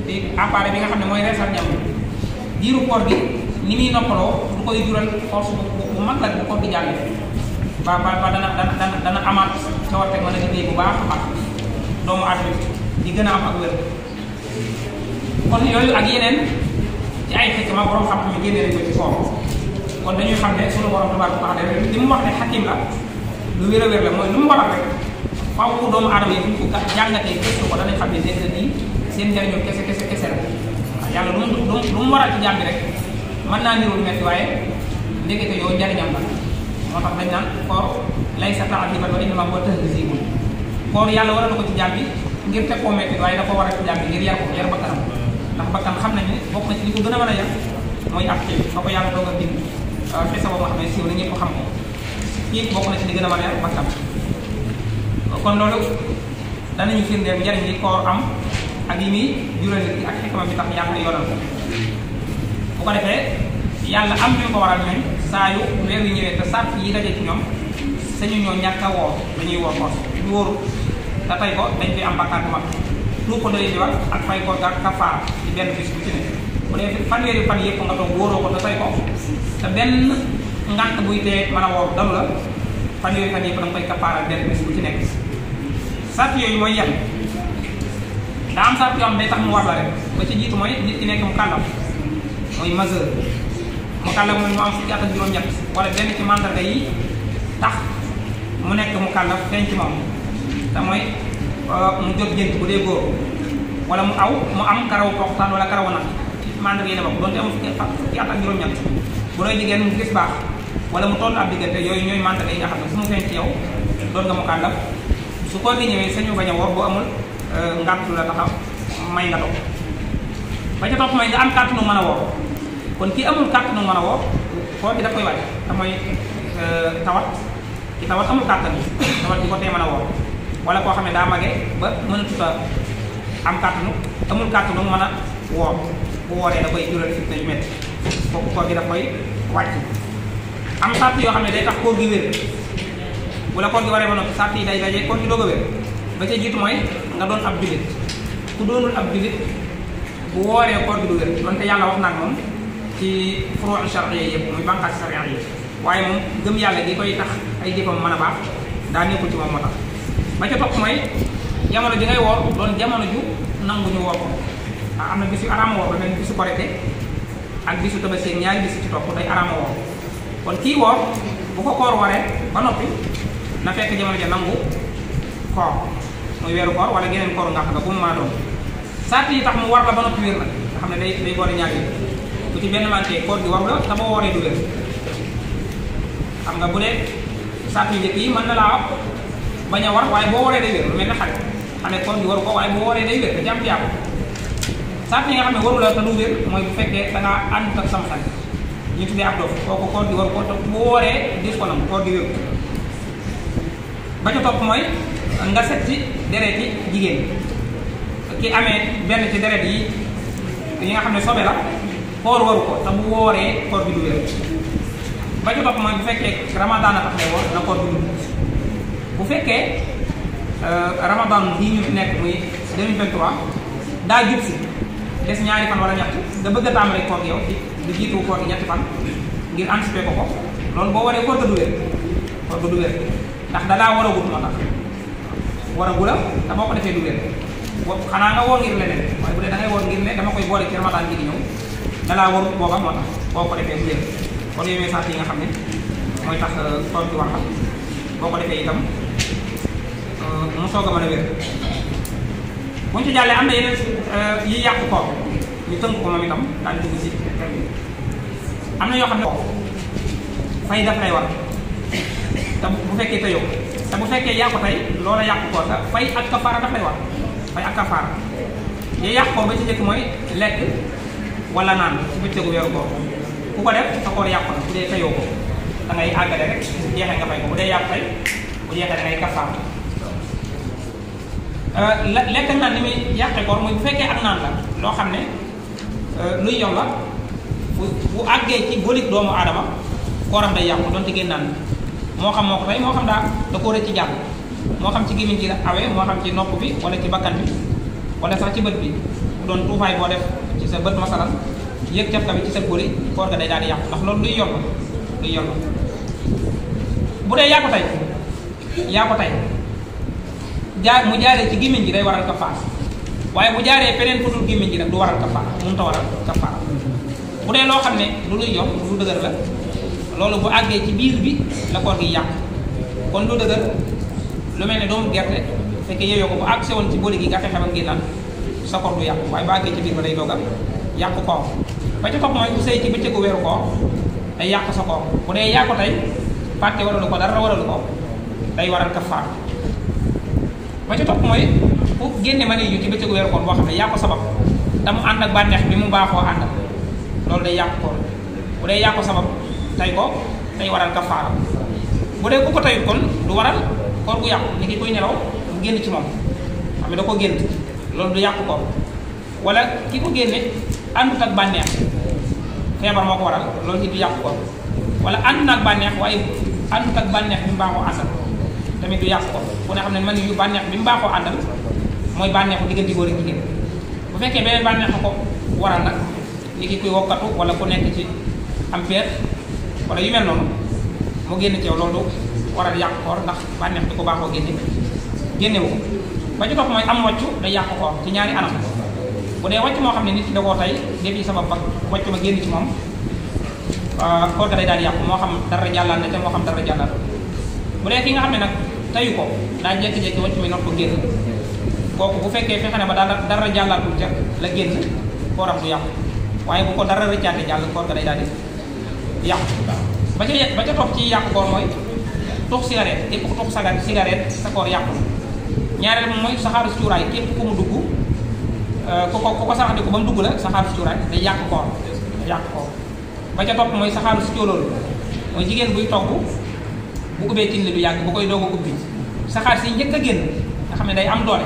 di appareil bi nga xam ne mooy reesal ñam diiru koor gi ni muy noppaloo du koy jural force bu mag la bu koor gi jàllee ba dana amaat cawarte mën a liggéey bu baax a baax doomu aadama di gën a am ak wér. kon yooyu ak yeneen ci ay xikma borom xam-xam yi génne nañ ko ci koor kon dañuy xam ne sunu borom tabaaraka wa taala li mu wax ne xakim la lu wér a wér la mooy lu mu war a rek faaw doomu aadama yi bu ñu ko jàngatee gëstu ko danañ xam ne dégg nii seen njëriñu kese la waaw yàlla lu mu waral ci jàmm bi rek mën naa niru lu metti waaye ndekete yow njariñam la moo tax dañ naan koor laysa ta'diban wa innamaa huwa tahziibun koor yàlla waral na ko ci jàmm bi ngir teg koo metti waaye da ko waral ci jàmm bi ngir yar bakkanam ndax bakkan xam nañ ne bokk na ci li ko gën a mën a yar mooy ak xiif ba ko yàlla doog a bind xisa boobu nga xam ne siiw na ñëpp xam ko xiif bokk na ci li gën a mën a yar bakkan kon loolu danañu firndeel njariñ li koor am ak yi muy jural nit ki ak xikma bi tax yàlla yoonal ko bu ko defee yàlla am ñu ko waral ñoom saa yu weer wi ñëwee te sart yi daje ci ñoom sañu ñoo ñàkk a woor dañuy woor koor ñu wóoru te tey ko dañ fi am bakkaar bu mag lu ko doy di wax ak fay ko ga kafaar ci benn bis bu ci ne bu dee fanweeri fan yëpp nga toog wóoroo ko te tey ko te benn ngant buy tee mën a woor dalu la fanweeri fan yëpp da nga koy kafaaral benn bis bu ci nekk sart yooyu mooy yan daa am sart yoo xam day tax mu war la rek ba ci jiitu mooy nit ki nekk mu kàllaf mooy majeur mu kàllaf mooy mu am fukki at ak juróom-ñett wala benn ci mandarga yi tax mu nekk mu kàllaf feeñ ci moom te mooy mu jot jënt bu dee góor wala mu am karaw poxtaan wala karaw nag mandarga yi ne bokk doonte am fukki at ak juróom-ñett bu doy jigéen mu gis baax wala mu toll ab diggante yooyu ñooy mandarga yi nga xam ne su mu feeñ ci yow doon nga mu kàllaf su koor gi ñëwee sañu bañ a woor boo amul ngànt la taxaw may nga toog ba ca topp mooy nga am kàttanu mën a woor kon kii amul kàttanu mën a woor koor gi daf koy wàcc te mooy tawat ki tawat amul kàttan tawat di ko tee mën a woor wala koo xam ne daa mage ba mënatut a am kàttanu amul kàttanu mën a woor bu wooree da koy jural fitna yu métti kooku koor gi daf koy wàcc am sart yoo xam ne day tax koor gi wér bu la koor gi waree ba noppi sart yi day daje koor gi doog a wér ba ca jiitu mooy nga doon ab jullit ku doonul ab jullit bu wooree koor gi du wér donte yàlla wax naag moom ci furu' shar'iyya yëpp muy bànqaas sharia yi waaye moom gëm yàlla gi koy tax ay jëfam mën a baax daa nekkul ci moom moo tax ba ca topp mooy jamono ji ngay woor doon jamono ju nangu ñu woor ko am na bis yu araama woor ba mel ni bisu korite ak bisu tabaski ñaari bis ci topp day araama woor kon kii woor bu ko koor waree ba noppi na fekk jamono ja nangu koor muy weeru koor wala geneen koor nga xam ne bu mu mën a doon sart yi tax mu war la ba noppi wér nag nga xam ne day boole ñaari bu ci benn manqué koor gi waru la te boo wooree du wér xam nga bu dee sart yu njëkk yi mën na laa bañ a war waaye boo wooree day wér lu mel ne xale koor gi waru ko waaye boo wooree day wér da ci am jàpp sart yi nga xam ne waru la te du wér mooy bu fekkee da ngaa ànd ak sama xel ñu tuddee ab dof kooku koor gi waru ko te bu wooree dis ko nam koor gi wér ba ca topp mooy nga set ci deret yi jigéen ki amee benn ci deret yi nga xam ne sobe la koor waru ko te bu wooree koor bi du wér ba ca topp mooy bu fekkee ramadan a tax lay woor na koor bi du bu fekkee ramadan bii ñu nekk muy 2023 daa jub si des ñaari fan wala ñett nga bëgg a tàmbali koor gi yow di jiitu koor gi ñetti fan ngir anticiper ko loolu boo waree koor ga du wér koor ga du wér ndax dalaa war a wut moo tax war a gula te boo ko defee du wér xanaa nga woor ngir leneen waaye bu dee da ngay woor ngir ne dama koy boole ci ramadan gi di ñëw dalaa warut booba moo tax boo ko defee du wér kon yooyu sart yi nga xam ne mooy tax koor gi war boo ko defee itam mu soog a mën a wér bu ñu ci jàllee am na yeneen yi yàq koor ñu tënk ko moom itam daal di dugg si am na yoo xam ne fay daf lay war te bu fekkee tëyoo te bu fekkee yaa ko tey loola yàq koor te fay ak kafaara daf lay war fay ak kafaara yi yàq koor ba ci njëkk mooy lekk wala naan ci bëccëgu weeru koor ku ko def sa koor yàqu na bu dee tëyoo ko da ngay àggale rek bu jeexee nga fay ko bu dee yàqu tey bu jeexee da ngay kafaara lekk naan ni muy yàqee koor mooy bu fekkee ak naan la loo xam ne luy yow la bu àggee ci bolik doomu aadama kooram day yàqu donte génn naan moo xam moo ko tey moo xam da koo rëcc ci jàpp moo xam ci gémmiñ gi la awee moo xam ci nopp bi wala ci bakkan bi wala sax ci bët bi doon tuufaay boo def ci sa bët masalan yëg cafka bi ci sa góori koor ga day daal di yàqu ndax loolu luy yomb bu dee yaa ko tey mu jaaree ci gémmiñ gi day waral kafaara waaye bu jaaree feneen fu dul gémmiñ gi nag du waral kafaara mënut a waral kafaara bu dee loo xam ne lu luy yomb lu dëgër la loolu bu àggee ci biir bi la koor gi yàqu kon lu dëgër lu mel ne doomu gerte fekkee yooyu ko bu àgg sewoon ci booli gi nga fexe ba génnal sa koor du yàqu waaye bu àggee ci biir ba day dogal yàqu koor ba ca topp mooy bu sëy ci bëccëgu weeru koor day yàq sa koor bu dee yaa ko tey fàtte waralu ko dara waralu ko day waral kafaara ba ca topp mooy ku génne mani yu ci bëccëgu weeru koor boo xam ne yaa ko sabab te mu ànd ak bànneex bi mu baaxoo ànd loolu day yàq koor bu dee yaa ko sabab tey ko day waral kafaara bu dee ku ko tayut kon du waral koor gu yàqu ni ki koy nelaw mu génn ci moom xam ne da ko génn loolu du yàq koor wala ki ko génne àndut ak bànneex feebar moo ko waral loolu it du yàq koor wala ànd na ak bànneex waaye àndut ak bànneex bi mu baaxoo àndal tamit du yàq koor ku ne xam ne man yu bànneex bi mu baaxoo àndal mooy bànneexu diggante góor ak jigéen bu fekkee beneen bànneex ko waral nag ni ki kuy wokkatu wala ku nekk ci am feet wala yu mel noonu mu génn ci yow loolu waral yàq koor ndax bànneex bi ko baaxoo génnewu ko ba ci topp mooy am wàccu day yàq koor ci ñaari anam bu dee wàcc moo xam ne nit ki da koo tey depuis sabab ba wàccu ma génn ci moom koor ga day daal yàqu moo xam dara jàllal na te moo xam dara jàllal bu dee ki nga xam ne nag teyu ko daa jékki-jékki wàccu mi not ko génn kooku bu fekkee fexe ne ba dara jàllatul ca la génn kooram du yàqu waaye bu ko dara rëccaate jàll koor ga day daal di yàqu ba ca topp ci yàqu koor mooy tux cigarette képp ku tux cigarette sa koor yàqu ñaareel mooy saxaaru si cuuraay képp ku mu dugg ku ko saxandi ko ba mu dugg la saxaaru si cuuraay day yàq koor ba ca topp mooy saxaaru si cóoloolu mooy jigéen buy togg bu ubbee tin li du yàgg bu koy doog a ubbi saxaar si njëkk a génn nga xam ne day am doole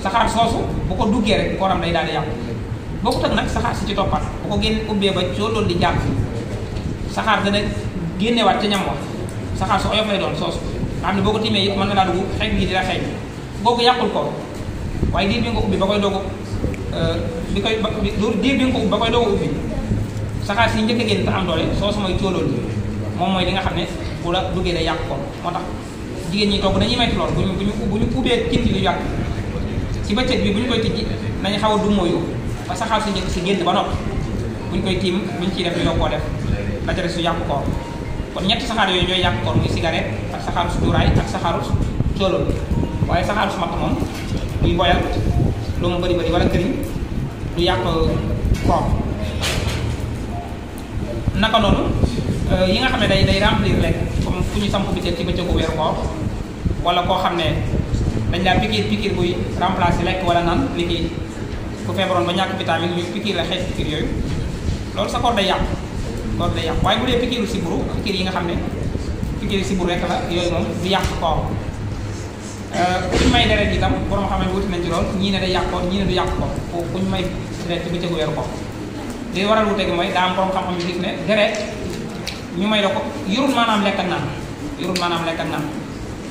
saxaar soosu bu ko duggee rek kooram day daal di yàqu bokkut ak nag saxaar si ci toppat bu ko génn ubbee ba cóoloolu di jàll saxaar dana génnewaat ca ñam wax saxaar su oyof lay doon soosu nga xam ne boo ko tiimee yëpp mën na laa dugg xeeñ bi di la xeeñ boobu yàqul ko waaye diir bi nga ko ubbi ba koy doog a ubbi saxaar si njëkk a génn te am doole soosu mooy cóolool moom mooy li nga xam ne bu la duggee day yàq ko moo tax jigéen ñi togg dañuy metti lool bu ñu ubbee tinti lu yàq ci bëccëg bi bu ñu koy tijji nañu xaw a dummóoyu ba saxaar si njëkk si génn ba noppi bu ñu koy tiim bu ñu ciy def ñu koo def la ca des su yàq koor kon ñetti saxaar yooyu ñooy yàq koor muy cigarette ak saxaaru su cuuraay ak saxaaru cóolool waaye saxaaru su matt moom duy boyal lu mu bëri wala këriñ du yàq koor naka noonu yi nga xam ne day remplir lekk comme fu ñu samp biteel ci bëccëgu weeru koor wala koo xam ne dañ laa pikiir buy remplacer lekk wala naan li ki ku feebaroon ba ñàkk vitamine ñu pikiir la xeet pikiir yooyu loolu sa koor day yàqu waaye bu dee pikiiru siburu pikiir yi nga xam ne pikiir siburu rek la yooyu moom du yàq koor kuñ may deret itam borom xam ne wuti nañ ci lool ñii ne day yàq koor ñii ne du yàq koor foofu kuñ may deret ci bëccëgu weeru koor li waral wute gi mooy daa am borom xam-xam yu gis ne deret ñu may la ko yorul maanaam lekk ak naan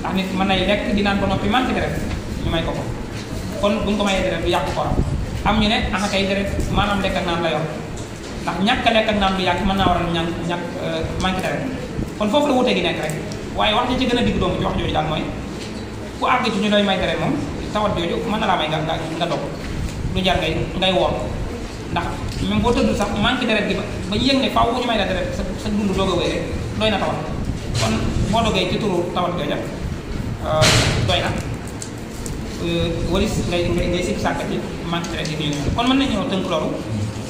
ndax nit mën nay lekk di naan ba noppi manqué deret ñu may ko kon buñ ko mayee deret du yàq kooram am ñu ne aka kay deret maanaam lekk ak naan la yor ndax ñàkk a lekk ak naan du yàq mën naa waral ñàkk manqué deret kon foofu la wute gi nekk rek waaye wax ji ci gën a digg doomu ci wax jooju daal mooy ku àgg ci ñu doy may deret moom tawat jooju mën na laa may nga dog du jar ngay woor ndax même boo tëddul sax manqué deret gi ba ñu yëg ne faaw bu ñu may la deret sa dund doog a wéy rek doy na tawat kon boo dogee ci turu tawat jooja doy na walis ngay sikk sàkk ci manqué deret gi ñu kon mën nañu tënk loolu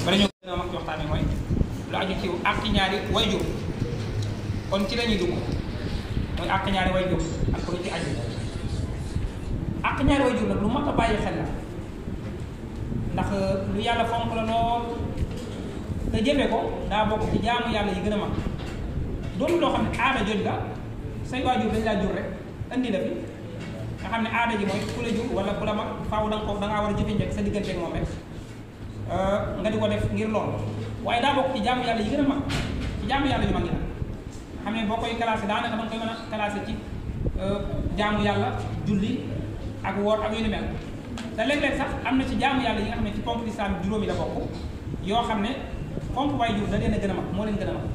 ba dañoo gën a mag ci waxtaan bi mooy lu aju ci àq ñaari wayjur kon ci lañuy dugg mooy àq ñaari wayjur ak lu ci aju àq ñaari wayjur nag lu mat a bàyyi xel la ndax lu yàlla fonk la lool te jëfe ko daa bokk ci jaamu yàlla yi gën a mag doon loo xam ne aada joj la say waajur dañ laa jur rek andi la fi nga xam ne aada ji mooy ku la jur wala ku la mag faaw da ngaa war a jëfe njëkk sa diggante ak moom rek nga di ko def ngir lool waaye daa bokk ci jaamu yàlla yi gën a mag ci jaamu yàlla yu mag yi la xam ne boo koy classé daanaka danga koy mën a classé ci jaamu yàlla julli ak woor ak yu ni mel te léeg-léeg sax am na ci jaamu yàlla yi nga xam ne ci ponk lislaam juróomi la bokk yoo xam ne fonk waajur da leen a gën a mag moo leen gën a mag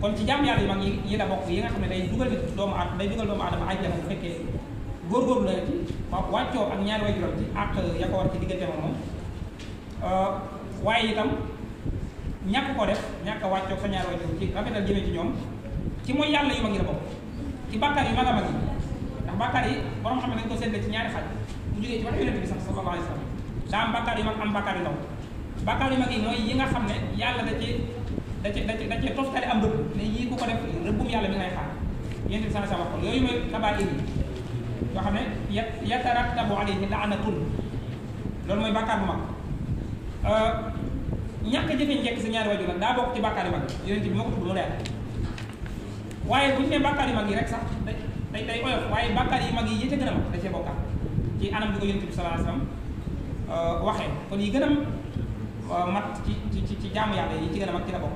kon ci jaamu yàlla yu mag yi la bokk yi nga xam ne day dugal doomu aadama àjjana bu fekkee góorgóorlu la ci wàccoo ak ñaari waajuram ci àq ya ko war ci diggante moom waaye itam ñàkk ko def ñàkk a wàccoo sa ñaari waajur ci rafetal jëmee ci ñoom ci mooy yàlla yu mag yi la bokk ci bàkkaar yu mag a mag yi ndax bàkkaar yi borom xam ne dañ ko seetle ci ñaari xaaj bu jógee ci wax yonent bi sax sallallahu alayhi wa sallam daa am bàkkaar yu mag am bàkkaar yu ndaw bàkkaar yu mag yi mooy yi nga xam ne yàlla da cee toftale am rëbb ne yii ku ko def rëbbum yàlla mi ngay xaar yonent bi sallallahu alayhi wa sallam yooyu mooy kabaa'ir yi yoo xam ne yatarattabu alayhi la'natun loolu mooy bàkkaar bu mag ñàkk jëfe njekk sa ñaari waajur nag daa bokk ci bàkkaar yu mag yi yonent bi moo ko tudd mu leer waaye bu ñu nee bàkkaar yu mag yi rek sax day oyof waaye bàkkaar yu mag yi yi ca gën a mag da cee bokkaat ci anam bi ko yonent bi sallallahu alayhi wasallam waxee kon yi gën a mat ci jaamu yàlla yi ci gën a mag ci la bokk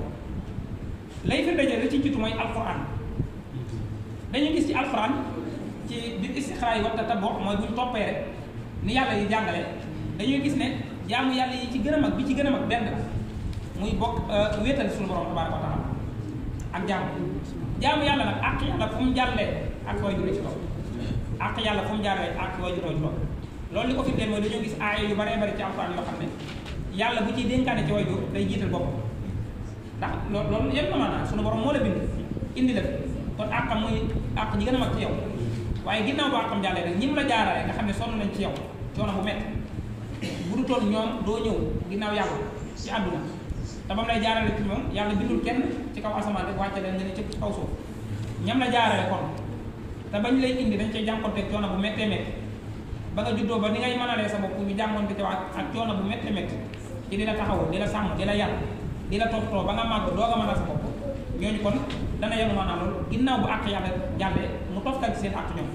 lay fi daje la ci jiitu mooy alquran dañuy gis ci alquran ci biir istixraa yi wa tatabbu mooy bu ñu toppee rek ni yàlla yi jàngale dañuy gis ne jaamu yàlla yi ci gën a mag bi ci gën a mag benn la muy bokk wéetal suñu borom tabaaraka wa taala ak jaamu yàlla nag àq yàlla fu mu jàllee ak waajur ci topp àq yàlla fu mu jàllee ak waajur ci topp loolu li ko firndeel mooy dañoo gis aaya yu baree bari ci alxuraan yoo xam ne yàlla bu ciy dénkaane ci waajur day jiital boppam ndax loolu yëpp na maanaam suñu borom moo la bind indi la kon àqam muy àq ji gën a mag ci yow waaye ginnaaw bu àqam jàllee rek ñim la jaarale nga xam ne sonn nañ ci yow coono bu métti bu du toon ñoom doo ñëw ginnaaw yàlla ci àdduna te ba mu lay jaarale ci moom yàlla bindul kenn ci kaw asamaan rek wàcce leen nga ne ci kaw suuf ñam la jaarale kon te bañ lay indi dañ cay jànkonteeg coono bu méttee métti ba nga juddoo ba ni ngay mënalee sa bopp ñu jànkonte ci ak coono bu méttee métti ci di la taxawul di la sàmm di la yar di la toppatoo ba nga màgg doog a mën a sa bopp ñooñu kon dana yenu maanaam loolu ginnaaw bu àq yàlla jàllee mu toftal ci seen àq ñoom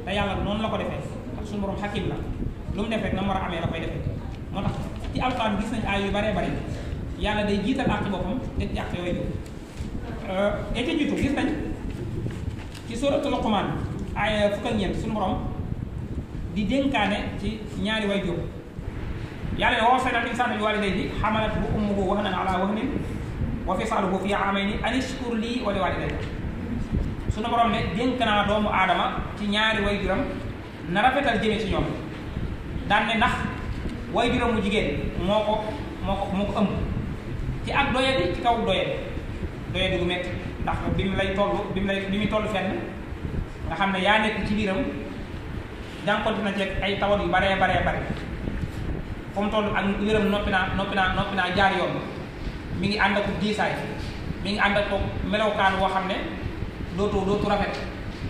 te yàlla noonu la ko defee ndax suñu borom xakim la lu mu def rek na mu war a amee la koy defee moo tax ci alxuraan gis nañ ay yu baree bari yàlla day jiital àq boppam te ci àq yooyu et ci jiitu gis nañ ci suratul Luqmaan ay fukk ak ñeent suñu borom di dénkaane ci ñaari way jóg yàlla ne wa wassayna al-insaana bi waalidayhi hamalathu ummuhu wahnan ala wahnin wa fisaaluhu fi aamayni an ishkur lii wa li waalidayka suñu borom ne dénk naa doomu aadama ci ñaari way juram na rafetal jëme ci ñoom daan ne ndax way juram mu jigéen moo ko ëmb ci ak doyadi ci kaw doyadi gu métti ndax bi muy toll fenn nga xam ne yaa nekk ci biiram jànkonte na ci ay tawat yu baree fu mu toll ak wéram noppi naa jaar yoon mi ngi ànd ak diisaay mi ngi ànd ak melokaan woo xam ne dootu rafet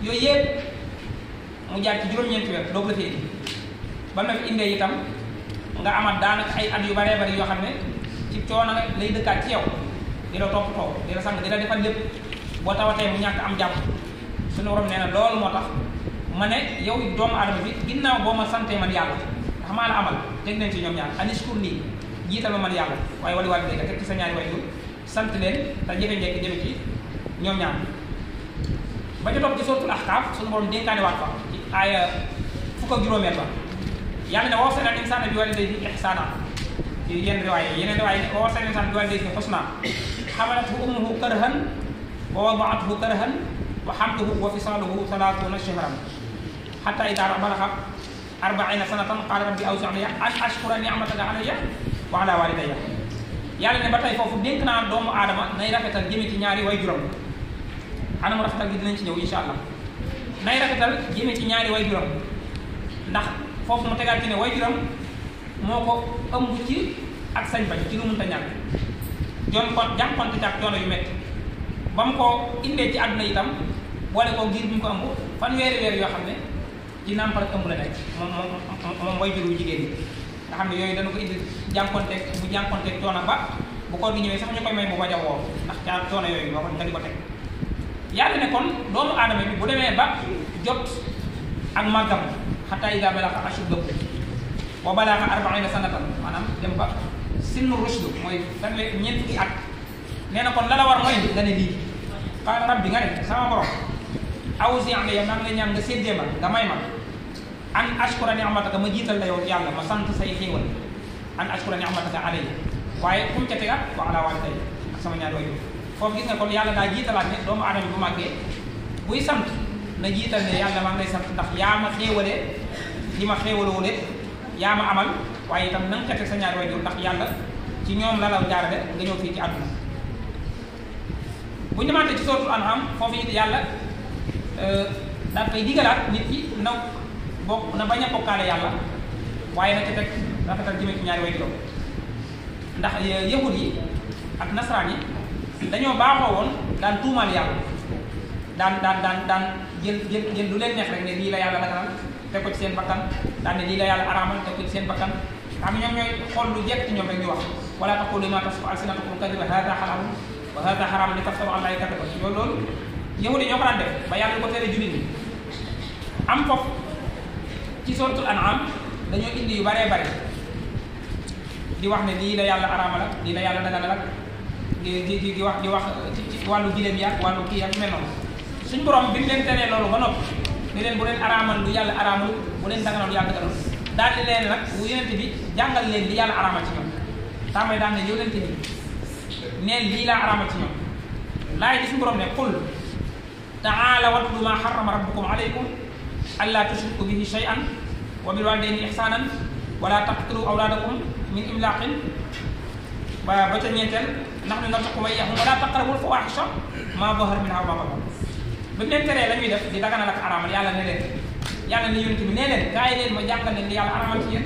yooyu yëpp mu jaar ci juróom-ñeenti weer doog la fi indi ba mu la fi indee itam nga amat daanaka ay at yu baree bari yoo xam ne ci coono lay dëkkaat ci yow di la toppatoo di la sang di la defal lépp boo tawatee mu ñàkk am jàmm suñu borom nee na loolu moo tax ma ne yow doomu aadama bi ginnaaw boo ma santee man yàlla ndax maa la amal teg nañ ci ñoom ñaar anishkur lii jiital ma man yàlla waaye wali wàllu léegi teg ci sa ñaari waajur sant leen te jëfe-njekk jëme ci ñoom ñaar ba ca topp ci suratul ahqaaf suñu borom dénkaane waat fa ci aaya fukk ak juróomeel ba yàlla ne wa wassayna al-insaana bi waalidayhi ihsaana ci yenn riwaaya yeneen riwaaya ne wa wassayna al-insaana bi waalidayhi husnaa hamalathu ummuhu karhan wa wada'athu karhan wa hamluhu wa fisaaluhu 30 shahran hattaa idhaa balagha 40 sanatan qaala rabbi awzi'nii an ashkura ni'mataka alayya wa alaa waalidayya yàlla ne ba tey foofu dénk naa doomu aadama nay rafetal jëme ci ñaari way juram anam rafetal gi dinañ ci ñëw insha allah nay rafetal jëme ci ñaari way juram ndax foofu mu tegaat ci ne way juram moo ko ëmb ci ak sañ bañ ci lu mënta ñàkk jànkonte ak coono yu métti ba mu ko indee ci àdduna itam boole ko ngir bi mu ko ëmb fanweeri weer yoo xam ne ci nàmpal ak ëmb la nekk moom way jur wu jigéen ñi nga xam ne yooyu dana ko indi jànkonteeg coono ba bu koor gi ñëwee sax ñu koy may bu bañ a woor ndax ca coono yooyu boo ko nga di ko teg yàlla ne kon doomu aadama bi bu demee ba jot ak màggam xataa idaa balagha ashuddahu wa balagha 40 sanatan maanaam dem ba sinnu rushd mooy ñeent fukki at nee na kon la la war mooy nga ne lii qaala rabbi nga ne sama borom awzi'nii maa ngi lay ñaan nga séddee ma nga may ma an ashkura ni'mataka ma jiital la yow yàlla ma sant say xéewal an ashkura ni'mataka alayya waaye fu mu ca tegaat wa ala waalidayya ak sama ñaari waajur foofu gis nga kon yàlla daa jiitalaat ne doomu aadama bu màggee buy sant na jiital ne yàlla maa ngi lay sant ndax yaa ma xéewalee li ma xéewalowule yaa ma amal waaye itam na nga ca teg sa ñaari waajur ndax yàlla ci ñoom la jaarale nga ñëw fii ci àdduna bu ñu demaatee ci sooratul An'am foofu it yàlla daal koy digalaat nit ki na bañ a bokkaale yàlla waaye na ca teg rafetal jëme ci ñaari waajuram ndax yahud yi ak nasaraan yi dañoo baaxoo woon daan tuumaal yàlla daan jël lu leen neex rek ne lii la yàlla daganal teg ko ci seen bakkan daan ne lii la yàlla araamal teg ko ci seen bakkan xam ñoom ñooy xool lu jekk ci ñoom rek ñu wax wala taqulu lima tasifu alsinatukum kadiba hada halaalun wa hada haramun li taftaru ala llahi kadiba loolu yahud yi ñoo ko daan def ba yàlla ko tere jullit ñi am foofu ci suratul An'am dañoo indi yu baree bare di wax ne lii la yàlla araamal ak lii la yàlla daganal ak di wax ci wàllu gileem yaag wàllu kii ak mel noonu suñ borom bi mu leen teree loolu ba noppi ne leen bu leen araamal lu yàlla araamal bu leen daganal lu yàlla daganal daal di leen nag bu yonent bi jàngal leen li yàlla araamal ci ñoom tàmbali daan ne yonent bi neen lii laa araamal ci ñoom laay di suñu borom ne qul ta'ala watlu ma harrama rabbukum alaykum alla tushriku bihi shay'an wa bil walidayni ihsanan wala taqtulu awladakum min imlaqin ba ca ñeenteel nahnu narzuqukum wa iyyahum wala taqrabul fawahisha ma zahara minha wa ma batan ba mu leen teree la ñuy def di daganal ak araamal yàlla ne leen yàlla ne yonent bi nee leen kaay leen ma jàngal leen li yàlla araamal ci yéen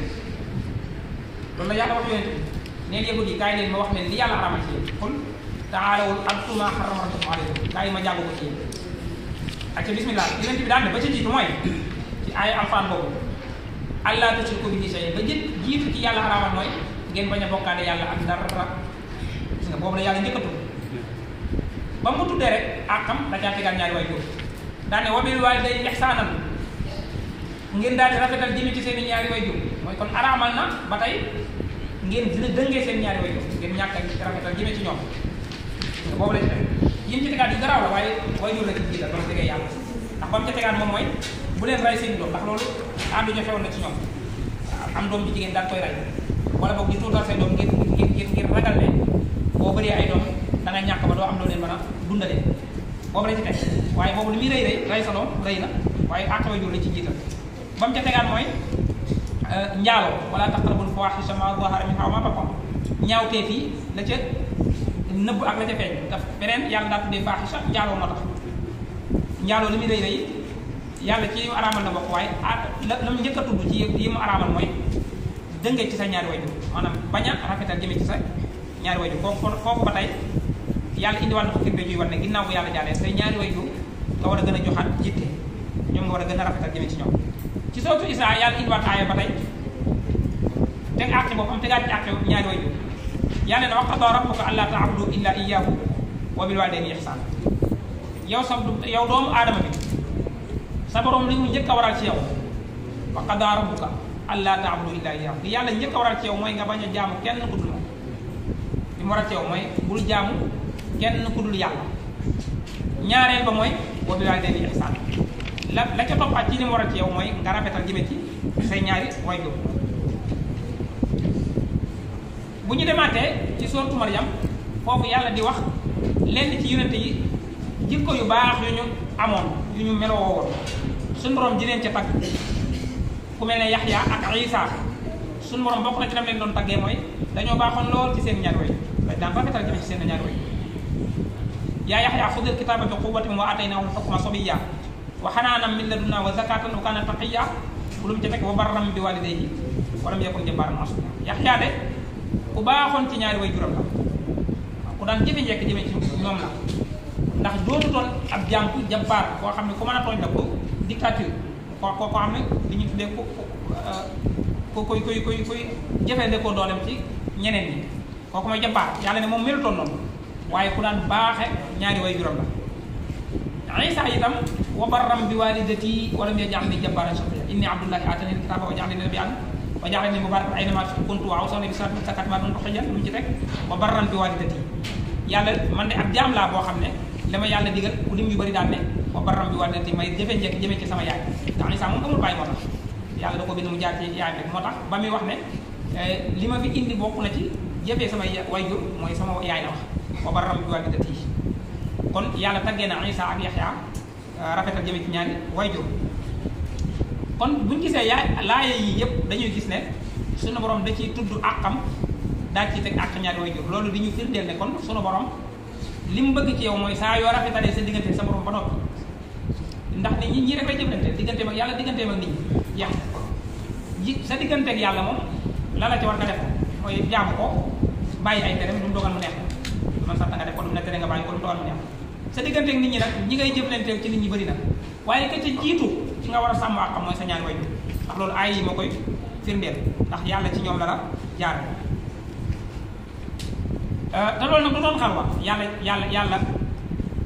loolu la yàlla wax yonent bi neen yahud yi kaay leen ma wax leen li yàlla araamal ci yéen qul ta'aalaw atlu ma harrama rabbukum alaykum kaay ma jàngu ko ci yéen ak ca bismillah yonent bi daan ne ba ca jiitu mooy ci ay alfaan boobu allah tushriku bihi shay'an ba jiitu ci yàlla araamal mooy ngeen bañ a bokkaale yàlla ak dara gis nga boobu la yàlla njëkk a tudd ba mu tuddee rek àqam da caa tegaat ñaari waajur daan ne wa bil walidayni ihsaanan ngeen daal di rafetal jëme ci seen i ñaari waajur mooy kon araamal na ba tey ngeen dina dëngee seen ñaari waajur ngeen ñàkk a rafetal jëme ci ñoom boobu la ci def yim ci tegaat yu garaaw la waaye waajur la ci jiital ba mu tegee yàlla ndax ba mu ca tegaat moom mooy bu leen rey seen doom ndax loolu àndu ñu xewoon na ci ñoom am doom ji jigéen daal koy rey wala boog di tuutal seen doom ngir ragal ne boo bëree ay doom da nga ñàkk ba doo am loo leen mën a dundalee boobu la ci teg waaye boobu li muy rey sa doom rëy na waaye àq waajur la ci jiital ba mu ca tegaat mooy njaaloo wala taqrabul fawaahisha ma zahara minha wa ma batan ñaawteef yi la ca nëbb ak la ca feeñ daf beneen yàlla daa tuddee faahisha njaaloo moo tax njaaloo li muy rëy yàlla ci yu araamal na bokk waaye la mu njëkk a tudd ci yi mu araamal mooy dëngee ci sa ñaari waajur maanaam bañ a rafetal jëme ci sa ñaari waajur foofu ba tey yàlla indiwaat na ko firnde juy war ne ginnaaw bu yàlla jàllee say ñaari waajur nga war a gën a joxaat jitte ñoom nga war a gën a rafetal jëme ci ñoom ci sootu Israa yàlla indiwaat aaya ba tey teg àq boppam tegaat ci àq ñaari waajur yàlla ne wa qadaa rabbuka allaa ta'budu illaa iyyaahu wa bil waalidayni ihsaana yow doomu aadama bi sa borom li mu njëkk a waral ci yow wa qadaa rabbuka allaa ta'budu illaa iyyaahu li yàlla njëkk a waral ci yow mooy nga bañ a jaamu kenn ku dul moom li mu waral ci yow mooy bul jaamu kenn ku dul yàlla ñaareel ba mooy wa bil waalidayni ihsaana la ca toppaat ci li mu waral ci yow mooy nga rafetal jëme ci say ñaari waajur bu ñu demaatee ci sourate Maryam foofu yàlla di wax lenn ci yonente yi jikko yu baax yu ñu amoon yu ñu meloo woon suñu borom di leen ca tagg ku mel ne Yaxya ak Isa suñu borom bokk na ci lam leen doon taggee mooy dañoo baaxoon lool ci seen ñaari way dañ daan rafetal jëme ci seen ñaari way yaa Yaxya xudil kitaaba bi quwwatin wa aataynaahu l-hukma sabiyya wa hanaanan min ladunnaa wa zakaatan wa kaana taqiyya lu mu ca teg wa barran bi waalidayhi wa lam yakun jabbaaran asiyaa Yaxya de ku baaxoon ci ñaari way juram la ku daan jëfe njekk jëme ci ñoom la ndax doonutoon ab jaam ku jabbaar koo xam ne ku mën a tooñ la ko dictature koo xam ne li ñu tuddee koy jëfandikoo dooleem ci ñeneen ñi kooku mooy jabbaar yàlla ne moom melutoon noonu waaye ku daan baaxe ñaari way juram la Isa itam wa barram bi walidati wa lam yaj'alni jabbaaran shaqiyyan inni abdullahi aatani al-kitaaba wa ja'alani nabiyyan wa ja'alani mubaarakan aynamaa kuntu wa awsani bis salaati wa zakaati ma dumtu hayyan lu mu ci teg wa barran bi walidati yàlla man de ab jaam laa boo xam ne la ma yàlla digal ku lim yu bëri daan ne wa barram bi walidati may jëfe njëkk jëme ci sama yaay ndax Isa moom amul bàyyi moo tax yàlla da ko bind mu jaar ci yaay rek moo tax ba muy wax ne li ma fi indi bokk na ci jëfee sama wayjur mooy sama yaay la wax wa barram bi waalidati kon yàlla taggee na Isa ak Yaxya rafetal jëme ci ñaari wayjur kon buñ gisee laaya yi yëpp dañuy gis ne sunu borom da ciy tudd àqam daal ci teg àq ñaari wayjur loolu di ñu firndeel ne kon sunu borom li mu bëgg ci yow mooy saa yoo rafetalee sa diggante sa borom ba noppi ndax nit ñi rek lay jëflante digganteem ak yàlla digganteem ak nit ñi jeex sa digganteeg yàlla moom la la ci war nga def mooy jaamu ko bàyyi ay tere lu mu dogal mu neex man sax da nga def ko lu mu ne tere nga bàyyi ko lu mu dogal mu neex sa digganteeg nit ñi nag ñi ngay jëflanteel ci nit ñi bëri na waaye ka ca jiitu ci nga war a sàmm àqam mooy sa ñaari wayjur ndax loolu ay yi moo koy firndeel ndax yàlla ci ñoom la la jaar te loolu nag du doon xalwa yàlla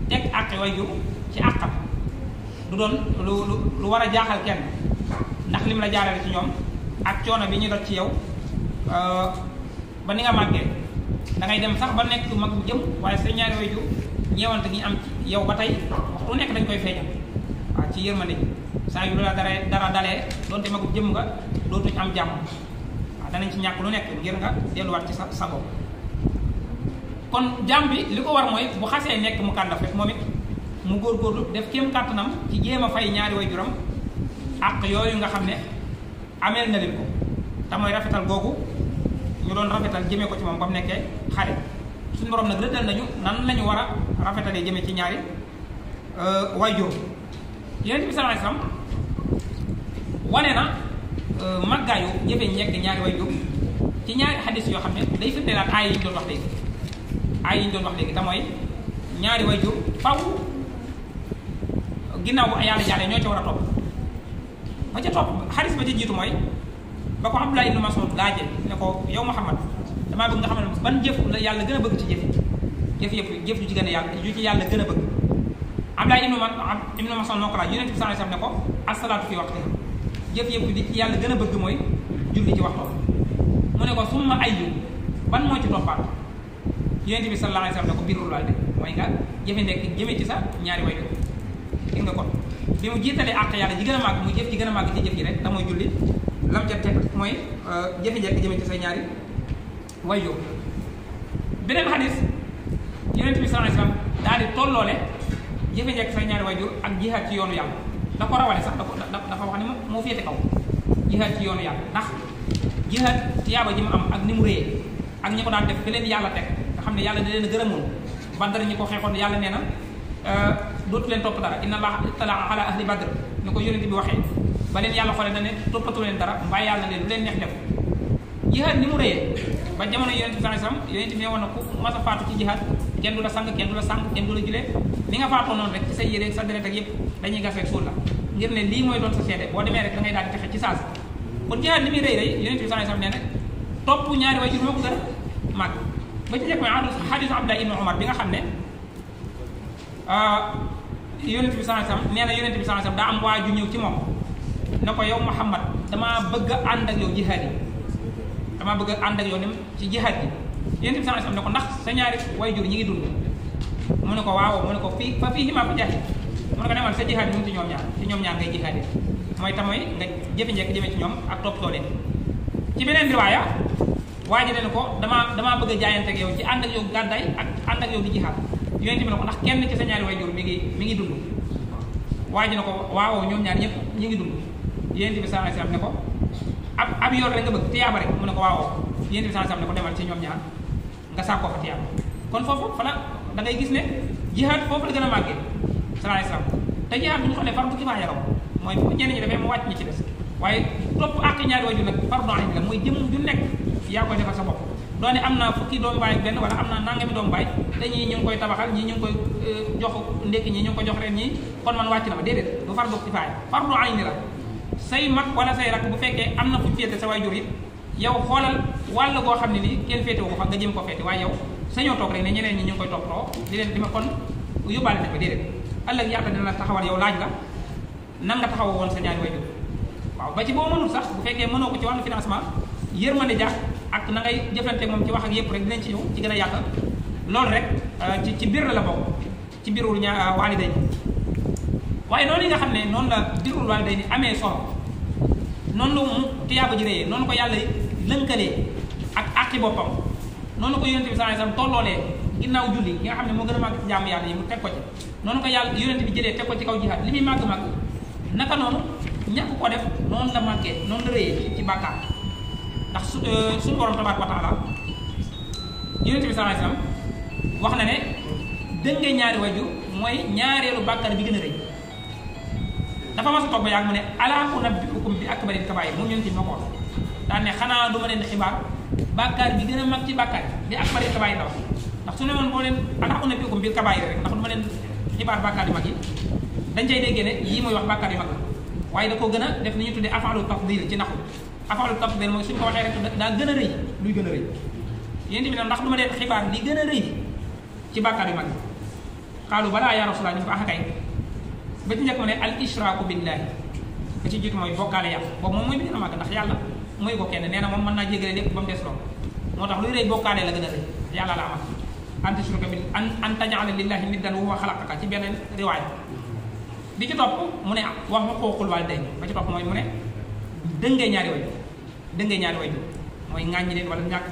teg àq wayjur ci àqam du doon lu war a jaaxal kenn ndax lim la jaarale ci ñoom ak coono bi ñu dot ci yow ba ni nga màggee da ngay dem sax ba nekk mag bu jëm waaye sa ñaari wayjur ñeewante gi am ci yow ba tey waxtu nekk dañ koy feeñal waaw ci yërmande saa yu la dara dalee doonte mag bu jëm nga dootuñ am jàmm waaw danañ ci ñàkk lu nekk ngir nga delluwaat ci sa bopp kon jàmm bi li ko war mooy bu xasee nekk mu kàndaf rek moom it mu góorgóorlu def kéem kàttanam ci jéem a fay ñaari wayjuram àq yooyu nga xam ne ameel na leen ko te mooy rafetal googu ñu doon rafetal jëmee ko ci moom ba mu nekkee xale suñu borom nag rëddal nañu nan lañu war a rafetalee jëmee ci ñaari wayjur Yonent bi sallallahu alayhi wasallam wane na màggaayu jëfee ñekk ñaari wayjur ci ñaari xadis yoo xam ne day firndeelaat aay yi ñu doon wax léegi aay yi ñu doon wax léegi te mooy ñaari wayjur faw ginnaaw bu yàlla jaaree ñoo ca war a topp ba ca topp xadis ba ca jiitu mooy ba ko Abdullah ibn Mas'ud laajee ne ko yow Muhammad damaa bëgg nga xam ne ban jëf la yàlla gën a bëgg ci jëf yëpp jëf ju ci gën a yàlla ju ci yàlla gën a bëgg Abdullah ibn Mas'ud moo ko laaj Yonent bi sallallahu alayhi wasallam ne ko as-salaatu fi waqtiha jëf yëpp di ci yàlla gën a bëgg mooy julli ci waxtu mu ne ko summa ayyu ban moo ci toppaat Yonent bi sallallahu alayhi wasallam ne ko birrul waalidayni mooy nga jëfe nekk jëme ci sa ñaari wayjur gis nga kon bi mu jiitalee àq yàlla ji gën a màgg muy jëf ji gën a màgg ci jëf ji rek te mooy julli lam ca teg mooy jëfe njekk jëme ci say ñaari wayjur beneen xadis Yonent bi sallallahu alayhi wasallam daal di tolloole jëfe njekk say ñaari wayjur ak jihaad ci yoonu yàlla da ko rawale sax dafa wax ni moo féete kaw jihaad ci yoonu yàlla ndax jihaad tiyaaba ji mu am ak ni mu réyee ak ñi ko daan def fi leen yàlla teg nga xam ne yàlla da leen a gërëmoon Badar ñi ko xeexoon yàlla nee na dootu leen topp dara inna allaha ittala ala ahli badr ni ko Yonent bi waxee ba leen yàlla xoolee na ne toppatu leen dara mbaa yàlla na leen lu leen neex def jihaad ni mu réyee ba jamono Yonent bi sallallahu alayhi wasallam Yonent bi ne woon na ku mas a faatu ci jihaad kenn du la sang kenn du la sang kenn du la julee li nga faatoo noonu rek ci sa yére sa deret ak yëpp dañuy gas rek suul la ngir ne lii mooy doon sa seede boo demee rek da ngay daal di texe ci saas kon jihaad ni muy rëy rëy Yonent bi sallallahu alayhi wasallam nee na topp ñaari wayjur moo ko gën a màgg ba ci njëkk mooy xadiis Abdullah ibn Umar bi nga xam ne Yonent bi sallallahu alayhi wasallam nee na Yonent bi sallallahu alayhi wasallam daa am waaju ñëw ci moom ne ko yow Muhammad damaa bëgg a ànd ak yow jihaad yi damaa bëgg a ànd ak yow dem ci jihaad yi Yonent bi sallallahu alayhi wasallam ne ko ndax sa ñaari wayjur ñi ngi dund mu ne ko waaw mu ne ko fii fa fii himaa fa jaahid mu ne ko demal sa jihaad yi mu ngi ci ñoom ñaar ngay jihaad yi mooy tamay nga jëfe njëkk jëme ci ñoom ak toppatoo leen ci beneen riwaaya waa ji ne ko damaa bëgg a jaayante ak yow ci ànd ak yow gàddaay ak ànd ak yow di jihaad Yonent bi ne ko ndax kenn ci sa ñaari wayjur mi ngi dund waa ji ne ko waaw ñoom ñaar ñëpp ñi ngi dund Yonent bi sallallahu alayhi wasallam ne ko ab yoon rek nga bëgg tiyaaba rek mu ne ko waaw Yonent bi sallallahu alayhi wasallam ne ko demal ci ñoom ñaar nga sàkkoo fa tiyaaba kon foofu fa la da ngay gis ne jihaad foofu la gën a màggee sallallahu alayhi wasallam te jihaad bu ñu xoolee fardu kifaaya la mooy bu ñenn ñi defee mu wàcc ñi ci des waaye topp àq ñaari wayjur nag fardu ayn la mooy jëm ju nekk yaa koy defal sa bopp doone am naa fukki doomu baay ak benn wala am naa nangami doomu baay te ñii ñu ngi koy tabaxal ñii ñu ngi koy jox ndékki ñii ñu ngi ko jox ren ñii kon man wàcc na ma déedéet du fardu kifaaya fardu ayn la say mag wala say rak bu fekkee am na fu féete sa wayjur it yow xoolal wàll goo xam ne nii kenn féete wu ko fa nga jëm ko féete waaye yow sañoo toog rek ne ñeneen ñi ñu ngi koy toppatoo di leen di ma kon yóbbaale na ko déedéet ëllëg yàlla dina la taxawal yow laaj la nan nga taxaw woon sa ñaari wayjur waaw ba ci boo mënul sax bu fekkee mënoo ko ci wàllu financement yërmande jàpp ak na ngay jëflante moom ci wax ak yëpp rek dinañ ci ñëw ci gën a yàq loolu rek ci biir la bokk ci birul waaliday waaye noonu yi nga xam ne noonu la birul waaliday ni amee solo noonu la mu tiyaaba ji réyee noonu ko yàlla lënkalee ak àqi boppam noonu ko yonente bi sallallahu alayhi wasallam tolloolee ginnaaw julli ki nga xam ne moo gën a màgg ci jaamu yàlla yi mu teg ko ci noonu ko yàlla yonente bi jëlee teg ko ci kaw jihaad li muy màgg-màgg naka noonu ñàkk ko def noonu la màggee noonu la réyee ci bàkkaar ndax suñu borom tabaaraka wa taala yonente bi sallallahu alayhi wasallam wax na ne dënge ñaari wajur mooy ñaareelu bàkkaar bi gën a rëy dafa mas a toog ba yàgg mu ne alaa unabbi'ukum bi akbaril kabaa'ir moom yonente bi ma ko wax daan ne xanaa du ma leen xibaar bàkkaar bi gën a mag ci bàkkaar bi akbaril kabaa'ir la wax ndax su ne woon boo leen alaa unabbi'ukum bil kabaa'ir rek ndax du ma leen xibaar bàkkaar yu mag yi dañ cay déggee ne yii mooy wax bàkkaar yu mag la waaye da koo gën a def ni ñu tuddee af'aalu tafdiil ci naxu af'aalu tafdiil mooy suñ ko waxee rek daa gën a rëy luy gën a rëy yonente bi ne ndax du ma leen xibaar li gën a rëy ci bàkkaar yu mag yi xaalu balaa yaa Rasulallah ñu ko axakay ba ci njëkk ma ne al ishraaku billahi ba ci jiitu mooy bokkaale yàlla boobu moom mooy bi gën a màgg ndax yàlla mooy ko kenn nee na moom mën naa jégale lépp ba mu des loolu moo tax luy rëy bokkaale la gën a rëy yàlla la amal an tushrika bi an taj'ala lillahi niddan wa huwa xalaqaka ci beneen riwaay bi ci topp mu ne wax xuquuqul waalidayni ba ci topp mooy mu ne dëngee ñaari wajur mooy ŋàññi leen wala ñàkk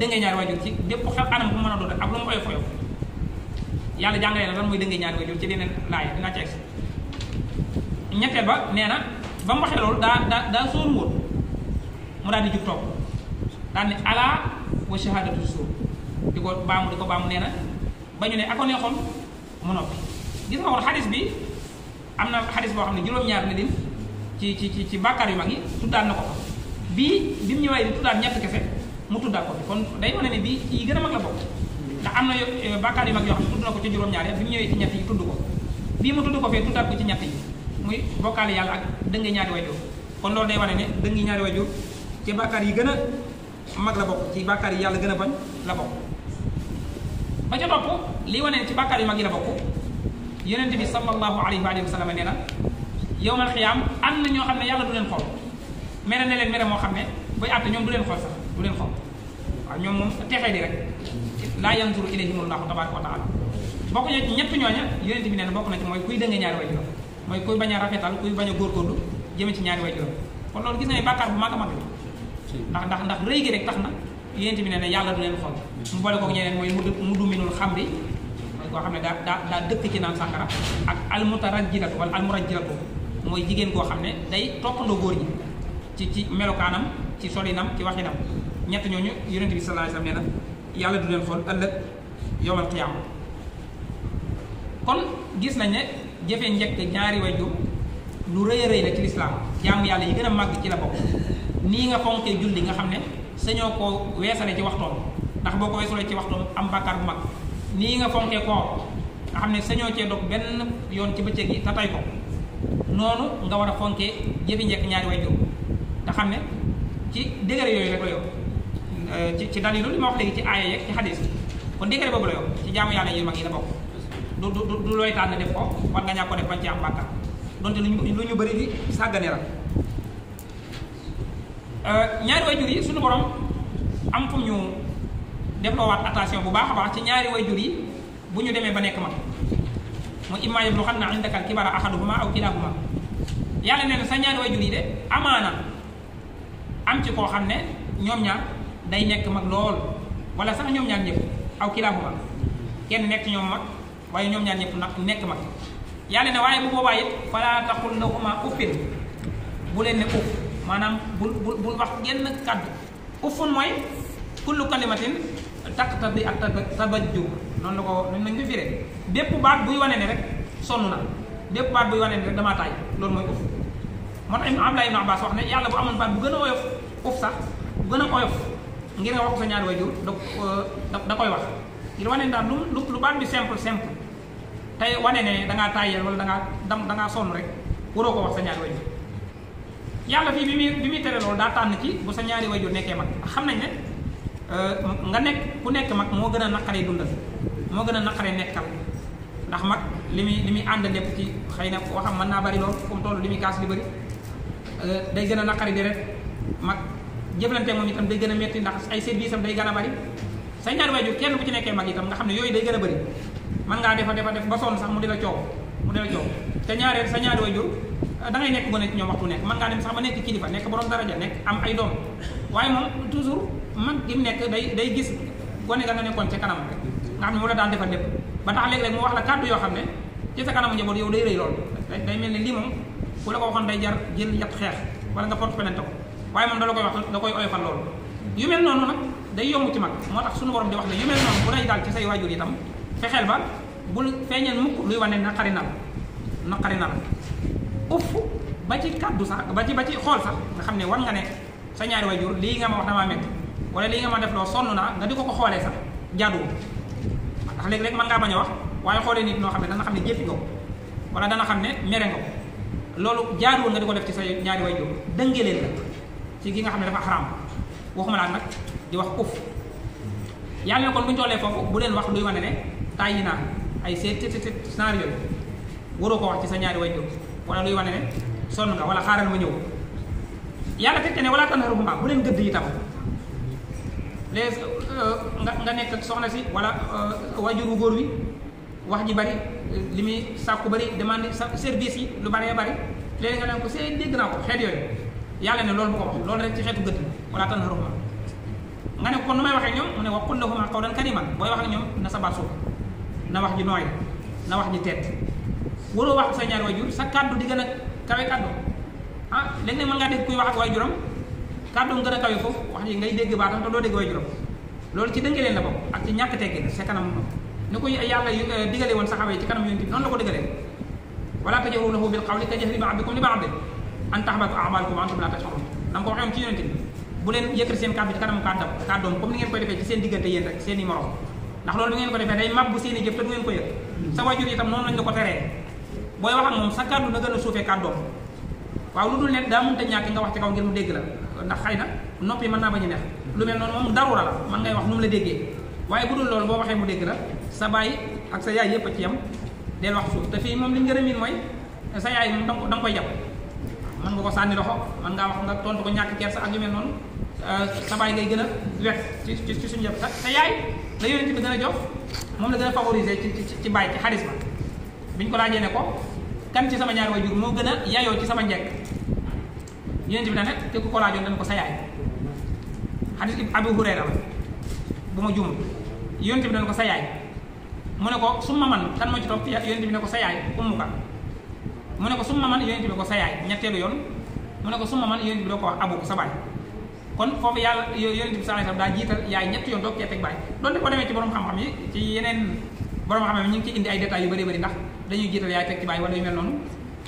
dëngee ñaari wajur ci bépp xel anam bu mën a doon ak lu mu oyof oyof yàlla jàngale na lan mooy dëngee ñaari wajur ci leneen laaya dinaa ci egsi ñetteel ba nee na ba mu waxee loolu daa sóoru woon mu daal di jug toog daal ne alaa wa shahadatu suur di ko baamu nee na ba ñu ne ako neexoon mu noppi gis nga woon xadis bi am na xadis boo xam ne juróom-ñaar ne lim ci bàkkaar yu mag yi tuddaat na ko fa bii bi mu ñëwee di tuddaat ñett kese mu tuddaat ko fi kon day wane ne bii ci gën a mag la bokk ndax am na bàkkaar yu mag yoo xam ne tudd na ko ci juróom-ñaar ya bi mu ñëwee ci ñett yi tudd ko bii mu tudd ko fee tuddaat ko ci ñett yi muy bokkaale yàlla ak dënge ñaari wajur kon loolu day wane ne dënge ñaari wajur ci bàkkaar yi gën a mag la bokk ci bàkkaar yi yàlla gën a bañ la bokk ba ca topp lii wane ne ci bàkkaar yu mag yi la bokk yonente bi sallallahu alayhi wa sallam nee na yawmal xiyaam am na ñoo xam ne yàlla du leen xool mere ne leen mere moo xam ne buy àtte ñoom du leen xool sax du leen xool waaw ñoom moom texee di rek laa yanzuru ilayhimullahu tabaaraka wa taala bokk na ci ñett ñooña yonente bi nee na bokk na ci mooy kuy dënge ñaari wajur mooy kuy bañ a rafetal kuy bañ a góorgóorlu jëme ci ñaari wajur kon loolu gis nañu bàkkaar bu mag a mag la ndax rëy gi rek tax na yonente bi nee na yàlla du leen xool mu boole kook ñeneen mooy mu duminul xamri koo xam ne daa dëkk ci naan sàngara ak almutarajjilatu wala almurajjilatu mooy jigéen koo xam ne day toppandoo góor ñi ci melokaanam ci solinam ci waxinam ñett ñooñu yonente bi sallallahu alayhi wasallam nee na yàlla du leen xool ëllëg yawmal qiyaama kon gis nañ ne jëfe njëkk ñaari wajur lu rëy a rëy la ci lislaam jaamu yàlla yi gën a màgg ci la bokk nii nga fonkee julli nga xam ne sañoo koo weesale ci waxtoom ndax boo ko weesalee ci waxtoom am bàkkaar bu mag nii nga fonkee koor nga xam ne sañoo cee dog benn yoon ci bëccëg yi te tay ko noonu nga war a fonkee jëfi njëkk ñaari wajur te xam ne ci degré yooyu rek la yow ci dalilu li ma wax léegi ci aaya yeeg ci xadis kon degré boobu la yow ci jaamu yàlla yu mag yi la bokk du looy tànn def ko war nga ñàkk ko def bañ ci am bàkkaar donte lu ñu bëri di sàggane la ñaari wayjur yi suñu borom am fu ñu defloowaat attention bu baax a baax ci ñaari wayjur yi bu ñu demee ba nekk mag mu imma yablughanna indaka al-kibara ahaduhuma aw kilahuma yàlla nee na sa ñaari wayjur yi de amaana am ci koo xam ne ñoom ñaar day nekk mag lool wala sax ñoom ñaar ñëpp aw kilahuma kenn nekk ñoom mag waaye ñoom ñaar ñëpp nag nekk mag yàlla ne waaye bu boobaa it fala taqul lahuma uffin bu leen ne uff maanaam bul wax genn kàddu uffun mooy kullu kalimatin taqtadi ak tabajjur noonu la ko noonu lañ ko firee bépp baat buy wane ne rek sonn na bépp baat buy wane ne rek damaa taay loolu mooy uff moo tax Abdullah ibn Abbas wax ne yàlla bu amoon baat bu gën a oyof uff sax bu gën a oyof ngir nga wax ko sa ñaari wayjur da koy wax ngir wane ne daal lu baat bi simple tey wane ne da ngaa taayal wala da ngaa sonn rek waroo ko wax sa ñaari wayjur yàlla fii bi muy tere loolu daa tànn ci bu sa ñaari wayjur nekkee mag xam nañ ne nga nekk ku nekk mag moo gën a naqaree dundal moo gën a naqaree nekkal ndax mag li muy ànd lépp ci xëy na waxam mën naa bari lool fu mu toll li muy kaas di bëri day gën a naqari deret mag jëflante moom itam day gën a metti ndax ay service am day gën a bari sa ñaari wayjur kenn bu ci nekkee mag itam nga xam ne yooyu day gën a bëri mën ngaa defa def ba sonn sax mu di la coow te ñaareel sa ñaari wayjur da ngay nekk gone ci ñoom waxtu nekk mën ngaa dem sax ba nekk kilifa nekk borom daraja nekk am ay doom waaye moom toujours mag gi mu nekk day gis gone ga nga nekkoon ca kanam rek nga xam ne mu la daan defal lépp ba tax léeg-léeg mu wax la kàddu yoo xam ne ci sa kanamu njaboot yow day rëy lool day mel ne lii moom ku la ko waxoon day jar jël yat xeex wala nga porte plainte ko waaye moom da la koy wax da koy oyofal loolu yu mel noonu nag day yomb ci mag moo tax suñu borom di wax ne yu mel noonu bu lay daal ci say waajur itam fexeel ba bul feeñal mukk luy wane naqari na la uff ba ci kàddu sax ba ci xool sax nga xam ne war nga ne sa ñaari waajur lii nga ma wax damaa métti wala lii nga ma def loo sonn naa nga di ko xoolee sax jaaduwul ndax léeg-léeg mën ngaa bañ a wax waaye xoolee nit noo xam ne dana xam ne jëppi nga ko wala dana xam ne mere nga ko loolu jaaduwul nga di ko def ci sa ñaari waajur dëngeleen la ci gi nga xam ne dafa xaraam waxuma laa nag di wax uff yàlla ne kon bu ñu tollee foofu bu leen wax luy wane ne tàyyi naa ay seet naar yooyu waroo ko wax ci sa ñaari waajur wala luy wane ne sonn nga wala xaaral ma ñëw yàlla fekkee ne wala tanharhuma bu leen gëdd itam léegi nga nekk soxna si wala waajur wu góor wi wax ji bari li muy sàkku bari demande service yi lu baree bari léegi nga leen ko see dégg naa ko xeet yooyu yàlla ne loolu bu ko wax loolu rek ci xeetu gëdd wala tanharhuma nga ne kon nu may waxee ñoom mu ne wa qul lahuma qawlan kariman booy wax ak ñoom na sa baat suuf na wax ji nooy na wax ji teet waroo wax sa ñaari waajur sa kàddu di gën a kawe kàddu léeg-léeg mën ngaa dégg kuy wax ak waajuram kàddu gën a kawe foofu wax ji ngay dégg baatam te doo dégg waajuram loolu ci dënge leen la bokk ak ci ñàkk teggin sa kanam ni ko yàlla digale woon saxaaba yi ci kanam yonent bi noonu la ko digalee wala tajharu lahu bil qawli ka jahri ba'dikum li ba'din an tahbata a'malukum wa antum la tash'urun na nga ko waxee woon ci yonent bi bu leen yëkkati seen kàddu ci kanam kàddoom comme ni ngeen koy defee ci seen diggante yéen rek seen i morom ndax loolu du ngeen ko defee day mabbu seen i jëf te du ngeen ko yëg sa waajur itam noonu lañ la ko teree booy wax ak moom sa kàddu na gën a suufee kàddoom waaw lu dul ne daa mënta ñàkk nga wax ci kaw ngir mu dégg la ndax xëy na noppi mën naa bañ a neex lu mel noonu moom darura la man ngay wax nu mu la déggee waaye bu dul loolu boo waxee mu dégg la sa baay ak sa yaay yépp a ci yam del wax suuf te fii moom li ñu gën a miin mooy sa yaay moom da nga koy jàpp mën nga ko sànni loxo mën ngaa wax nga tontu ko ñàkk kersa ak yu mel noonu sa baay ngay gën a wet ci suñu yëpp te yaay la yonent bi gën a jox moom la gën a favoriser ci baay ci xaris ba biñ ko laajee ne ko kan ci sama ñaari waajur moo gën a yayoo ci sama njekk yonent bi da ne te ku ko laajoon dañ ko sa yaay xadis Abu Hurayra la bu ma juum yonent bi dañ ko sa yaay mu ne ko summa man kan moo ci topp yonent bi ne ko sa yaay ummuka mu ne ko summa man yonent bi ko sa yaay ñetteelu yoon mu ne ko summa man yonent bi doo ko wax abu ko sa baay kon foofu yàlla yonent bi sallallahu alayhi wasallam daa jiital yaay ñetti yoon doog cee teg baay doonte boo demee ci borom xam-xam yi ci yeneen borom xam-xam yi ñu ngi ci indi ay détails yu bëri bëri ndax dañuy jiital yaay teg ci baay wala yu mel noonu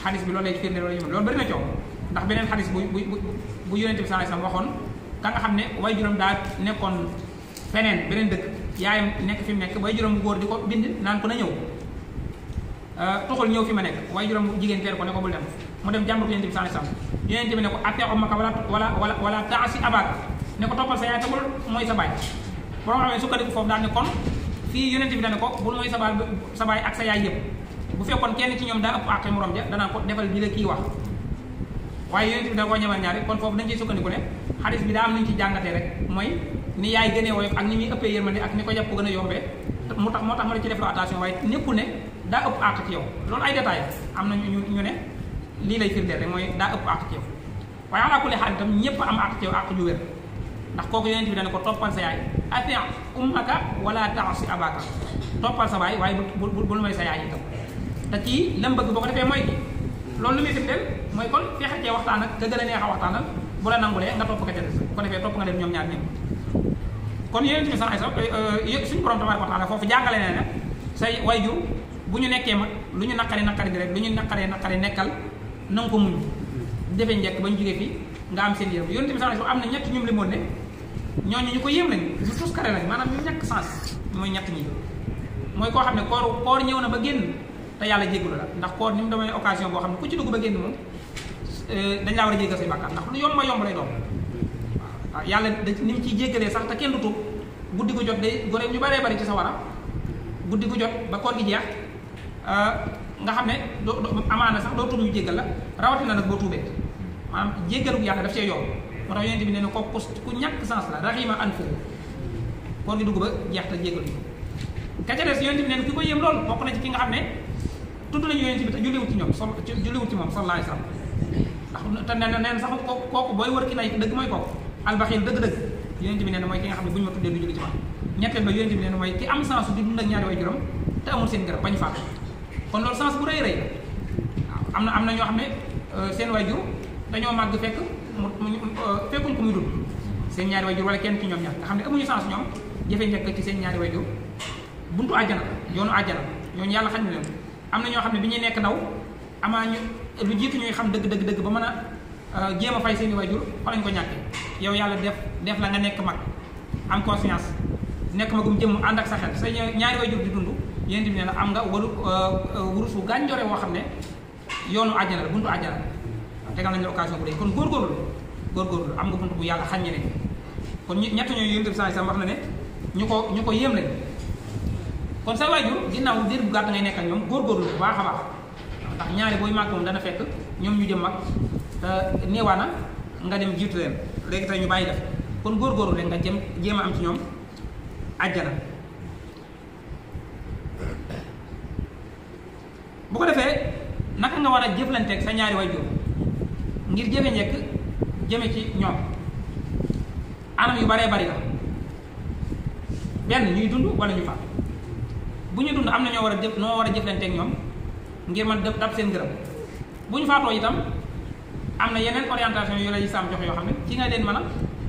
xadis bi loolu lay firnde loolu bëri na coow ndax beneen xadis bu yonent bi sallallahu alayhi wasallam waxoon ka nga xam ne way juróom daa nekkoon feneen beneen dëkk yaayam nekk fi mu nekk way juróom bu góor di ko bind naan ko na ñëw toxal ñëw fi ma nekk way juróom bu jigéen teer ko ne ko bul dem mu dem jàmbur ko yonent bi sallallahu alayhi wasallam yonent bi ne ko ati ummaka wala taasi abaka ne ko toppal sa yaay te bul mooy sa baay borom xam ne sukkandiku foofu daal ne kon fii yonent bi dane ko bul mooy sa baay ak sa yaay yëpp bu fekkoon kenn ci ñoom daa ëpp àqi morom ja danaa ko defal bi la kii wax waaye yonent bi da koo ñemal ñaari kon foofu dañ ciy sukkandiku ne xadis bi daa am nañu ci jàngatee rek mooy ni yaay gënee woyof ak ni muy ëppee yërmande ak ni ko jàpp gën a yombee moo tax ma la ci def attention waaye nekkul ne daa ëpp àq ci yow loolu ay détails am na ñu ne lii lay firndeel rek mooy daa ëpp àq ci yow waaye ala kulli xaal itam ñëpp am àq ci yow àq ju wér ndax kooku yonent bi dane ko toppal sa yaay ati ummaka wala ta'si abaka toppal sa baay waaye bul mooy sa yaay itam te kii lam bëgg boo ko defee mooy ki loolu lu muy firndeel mooy kon fexe cee waxtaan ak ka gën a neex a waxtaanal bu la nangulee nga topp ka ca des ko defee topp nga leen ñoom ñaar ñëpp kon yonent bi sallallahu alayhi wasallam suñu borom tabaaraka wa taala foofu jàngale ne ne say waajur bu ñu nekkee mag lu ñu naqari di rek lu ñu naqari nekkal na nga ko muñ defee njëkk ba ñu jógee fii nga am seen yërëm yonent bi sallallahu alayhi wasallam am na ñett ñum limoon ne ñooñu ñu ko yéem lañ ñu tus kare lañ maanaam ñu ñàkk sens mooy ñett ñi mooy koo xam ne koor ñëw na ba génn te yàlla jéggalu la ndax koor ni mu demee occasion boo xam ne ku ci dugg ba génn moom dañ laa war a jéggal say bàkkaar ndax lu yomb lay doon waaw yàlla ni mu ciy jéggalee sax te kenn du tuub guddi gu jot day gore ñu baree bari ci sa war a guddi gu jot ba koor gi jeex nga xam ne doo amaana sax doo tuub ñu jéggal la rawatina nag boo tuubee maanaam jéggalu yàlla daf cee yomb moo tax yonent bi nee na ko ku ñàkk sens la rahima an fo koor gi dugg ba jeex te jéggalu ka ca des yonent bi nee na ki ko yéem loolu bokk na ci ki nga xam ne tudd nañu yonent bi te julliwut ci moom sallallahu alayhi wasallam ndax te neen sax kooku booy wër ki nay dëgg mooy kooku albaxiil dëgg-dëgg yonent bi nee na mooy ki nga xam ne bu ñu ma tuddee du jóge ci man ñetteel ba yonent bi nee na mooy ki am sens di dund ak ñaari way juróom te amul seen gërëm bañ faatu kon loolu sens bu rëy rëy waaw am na ñoo xam ne seen way jur dañoo màgg fekk fekkuñ ko muy dund seen ñaari way jur wala kenn ci ñoom ñaar nga xam ne amuñu sens ñoom jëfe njëkk ci seen ñaari way jur buntu àjjana yoonu àjjana ñooñu yàlla xañ na leen am na ñoo xam ne bi ñuy nekk ndaw amaa ñu lu jiitu ñuy xam dëgg ba mën a jéem a fay seen i waajur fa lañ ko ñàkkee yow yàlla def la nga nekk mag am conscience nekk magum jëm ànd ak sa xel sa ñaari waajur di dund yéen bi nee na am nga wurusu gànjore woo xam ne yoonu àjjana la buntu àjjana tegal nañ la occasion bu dee kon góorgóorlu am nga buntu bu yàlla xañ ñeneen kon ñett ñooyu yéen bi saa sam wax na ne ñu ko yéem lañ kon sa waajur ginnaaw diir bu gàtt ngay nekk ak ñoom góorgóorlu bu baax a baax ndax ñaari booy màgg moom dana fekk ñoom ñu jëm mag te néewaana nga dem jiitu leen léegi tey ñu bàyyi def kon góorgóorlu leen nga jéem a am ci ñoom àjjana bu ko defee naka nga war a jëflanteeg sa ñaari waajur ngir jëfe njëkk jëme ci ñoom anam yu baree bari la benn ñuy dund wala ñu faat bu ñu dund am na noo war a jëflanteeg ñoom ngir man dab seen gërëm bu ñu faatoo itam am na yeneen orientation yu la lislaam jox yoo xam ne ci nga leen mën a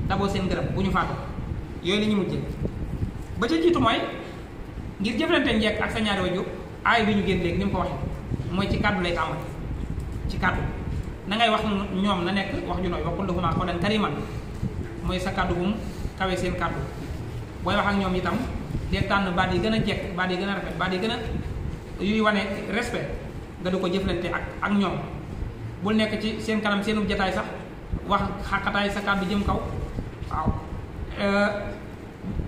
daboo seen gërëm bu ñu faatoo yooyu la ñuy mujjee ba ca jiitu mooy ngir jëflante njekk ak sa ñaari waajur aay bi ñu génn léegi ni mu ko waxee mooy ci kàddu lay tàmbali ci kàddu na ngay wax ñoom na nekk wax ju nooy waxul lahumaa qawlan kariiman mooy sa kàddu bu mu kawee seen kàddu booy wax ak ñoom itam de tànn baat yi gën a jekk baat yi gën a rafet baat yi gën a yuy wane respect nga du ko jëflante ak ñoom bul nekk ci seen kanam seenu jataay sax wax xaqataay sa kàddu jëm kaw waaw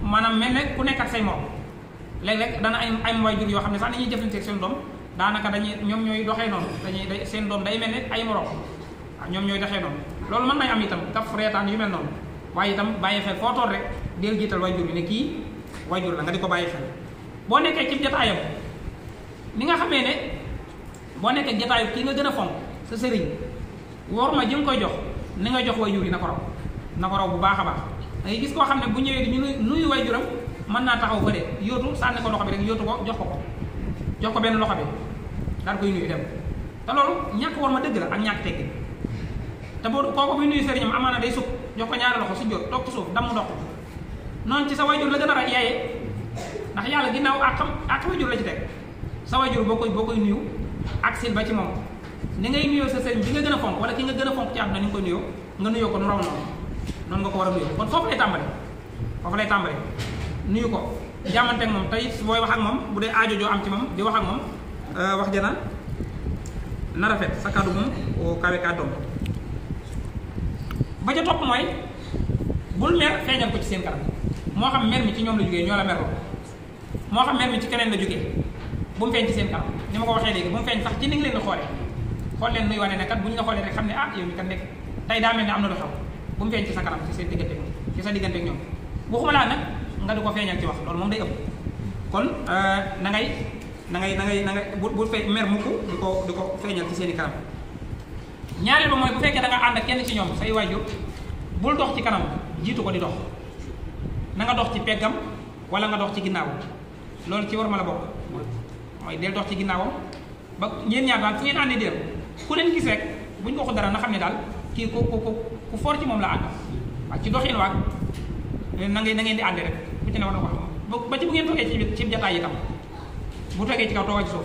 maanaam mel ne ku nekk ak say moom léeg-léeg dana ay waajur yoo xam ne sax ni ñuy jëflante ak seen doom daanaka ñoom ñooy doxee noonu seen doom day mel ne ay morom waaw ñoom ñooy doxee noonu loolu mën nay am itam kaf reetaan yu mel noonu waaye itam bàyyi xel foo tool rek del jiital waajur bi ne kii waajur la nga di ko bàyyi xel boo nekkee ci jataayam ni nga xamee ne boo nekkee jataayu kii nga gën a fonk sa sëriñ war ma jëm koy jox ni nga jox waajur yi na ko raw bu baax a baax da ngay gis koo xam ne bu ñëwee di ñu nuyu waajuram mën naa taxaw ba de yóotu sànni ko loxo bi rek yóotu ko jox ko benn loxo bi daal koy nuyu dem te loolu ñàkk war ma dëgg la ak ñàkk tekki te boo kooku muy nuyu sëriñam amaana day sukk jox ko ñaari loxo su jot toog ci suuf damm ndox noonu ci sa waajur la gën a yaayee ndax yàlla ginnaaw ak waajur la ci teg sa waajur boo koy nuyu ak sil ba ci moom ni ngay nuyoo sa sëriñ bi nga gën a fonk wala ki nga gën a fonk ci àdduna ni nga koy nuyoo nga nuyoo ko nu raw noonu nga ko war a nuyoo kon foofu lay tàmbale nuyu ko jàmmanteeg moom tey booy wax ak moom bu dee aajo joo am ci moom di wax ak moom wax jana na rafet sa kàddu moom kawe kàddoom ba ca topp mooy bul mer feeñal ko ci seen kanam moo xam mer mi ci ñoom la jógee ñoo la merloo moo xam mer mi ci keneen la jógee bu mu feeñ ci seen kanam ni ma ko waxee léegi bu mu feeñ sax ci ni nga leen di xoolee xool leen nuy wane ne kat bu ñu la xoolee rek xam ne yow mi kat nekk tey daa mel ne am na lu xew bu mu feeñ ci sa kanam ci seen diggante ci sa diggante ak ñoom waxuma laa nag nga di ko feeñal ci wax loolu moom day ëpp kon na ngay bu fee mer mukk di ko feeñal ci seen i kanam ñaareel ba mooy bu fekkee da nga ànd ak kenn ci ñoom say waajur bul dox ci kanam jiitu ko di dox na nga dox ci peggam wala nga dox ci ginnaawam loolu ci war ma la bokk mooy del dox ci ginnaawam ba ñeen ñaar daal fu ngeen àndee déer ku leen gis rek buñ ko ko dara na xam ne daal kii ku for ci moom la ànd waaw ci doxin waag na ngeen di àndee rek ku ci ne war na ko ba ci bu ngeen toogee ci jataay itam bu toogee ci kaw toogal ci suuf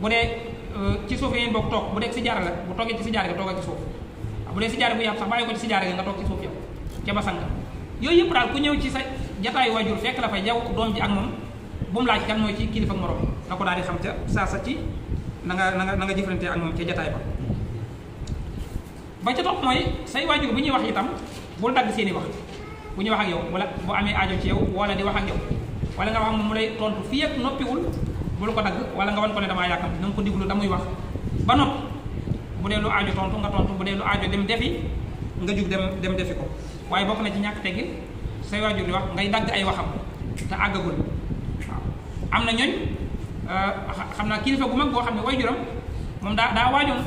bu dee ci suuf ngeen bokk toog bu dee si jaara la bu toogee ci si jaara nga toogal ci suuf bu dee si jaara bu yàpp sax bàyyi ko ci si jaara nga toog ci suuf yow ca ba sang yooyu yëpp daal ku ñëw ci sa jataayu waajur fekk la fa yow doom ji ak moom bu mu laaj kan mooy ci kilifa ak morom na ko daal di xam ca saa sa ci na nga jëflante ak moom ca jataay ba ca topp mooy say waajur bu ñuy wax itam bul dagg seeni wax bu ñuy wax ak yow wala bu amee aajo ci yow wala di wax ak yow wala nga wax moom mu lay tontu fii ak noppiwul bul ko dagg wala nga wan ko ne damaa yàkkam na nga ko diglu da muy wax ba noppi bu dee lu aajo tontu nga tontu bu dee lu aajo dem defi nga jug dem defi ko waaye bokk na ci ñàkk teggin say waajur di wax ngay dagg ay waxam te àggagul waaw am na ñooñ xam naa kilifa gu mag boo xam ne waajuram moom daa waajoon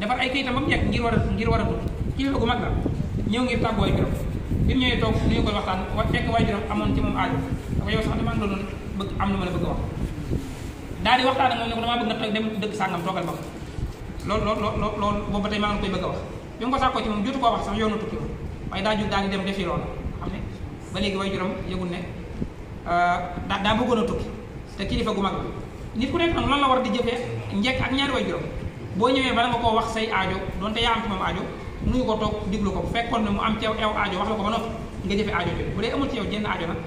defar ay kayitam ba mu njëkk ngir war a dugg kilifa gu mag la ñëw ngir tàggoo ay juróom bi mu ñëwee toog li ñu koy waxtaan fekk waay juróom amoon ci moom aajo dafa yow sax damaa doon bëgg am lu ma la bëgg a wax daal di waxtaan ak moom ne ko damaa bëgg nga dem dëkk sàngam toogal ma ko loolu boobu ba tey maa ngi koy bëgg a wax bi nga ko sàkkoo ci moom jotu koo wax sax yoonu tukki woon waaye daa jug daal di dem defi loolu xam ne ba léegi way juróom yëgul ne daa bëggoon a tukki te kilifa gu mag la nit ku nekk nag lan la war di jëfee njekk ak ñaari way juróom boo ñëwee bala nga koo wax say aajo donte yaa am ci moom aajo nuyu ko toog diglu ko bu fekkoon ne mu am ci ew aajo wax la ko ba noppi nga jëfe aajo jooju bu dee amul ci yow jenn aajo nag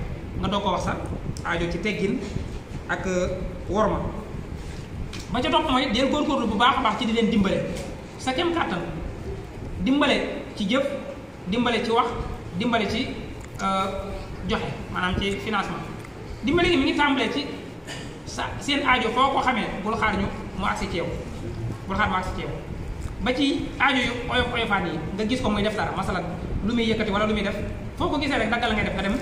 nga doo ko wax sa aajo ci teggin ak worma ba ca topp mooy del góorgóorlu bu baax a baax ci di leen dimbale sa kem kàttan dimbale ci jëf dimbale ci wax dimbale ci joxe maanaam ci financement dimbale gi mi ngi tàmbalee ci seen aajo foo ko xamee bul xaar ñu mu agsi ci yow bul xaar mu agsi ci yow ba ci aajo yu oyofaan yi nga gis ko muy def dara masalan lu muy yëkkati wala lu muy def foo ko gisee rek daggal la ngay def nga dem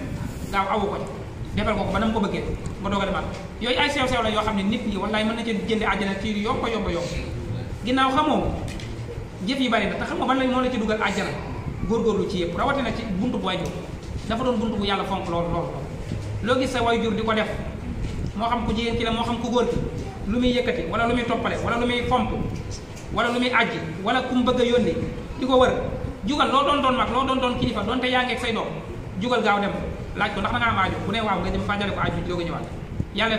gaaw awu ko ci defal ko ba na mu ko bëggee nga doog a demaat yooyu ay sew-sew la yoo xam ne nit ñi wallaay mën na ci jënde àjjana ci yomb ginnaaw xamoo jëf yi bari na te xam nga ban lañ moo la ci dugal àjjana góorgóorlu ci yëpp rawatina ci buntu bu waajur dafa doon buntu bu yàlla fonk lool loo gis sa waajur di ko def moo xam ku jigéen ki la moo xam ku góor ki lu muy yëkkati wala lu muy toppale wala lu muy fomp wala lu muy àjji wala ku mu bëgg a yónni di ko wër jugal loo doon mag loo doon kilifa doonte yaa ngi ak say doom jugal gaaw dem laaj ko ndax da nga am aajo bu ne waaw nga dem fàjjale ko aajo doog a ñëwaat yàlla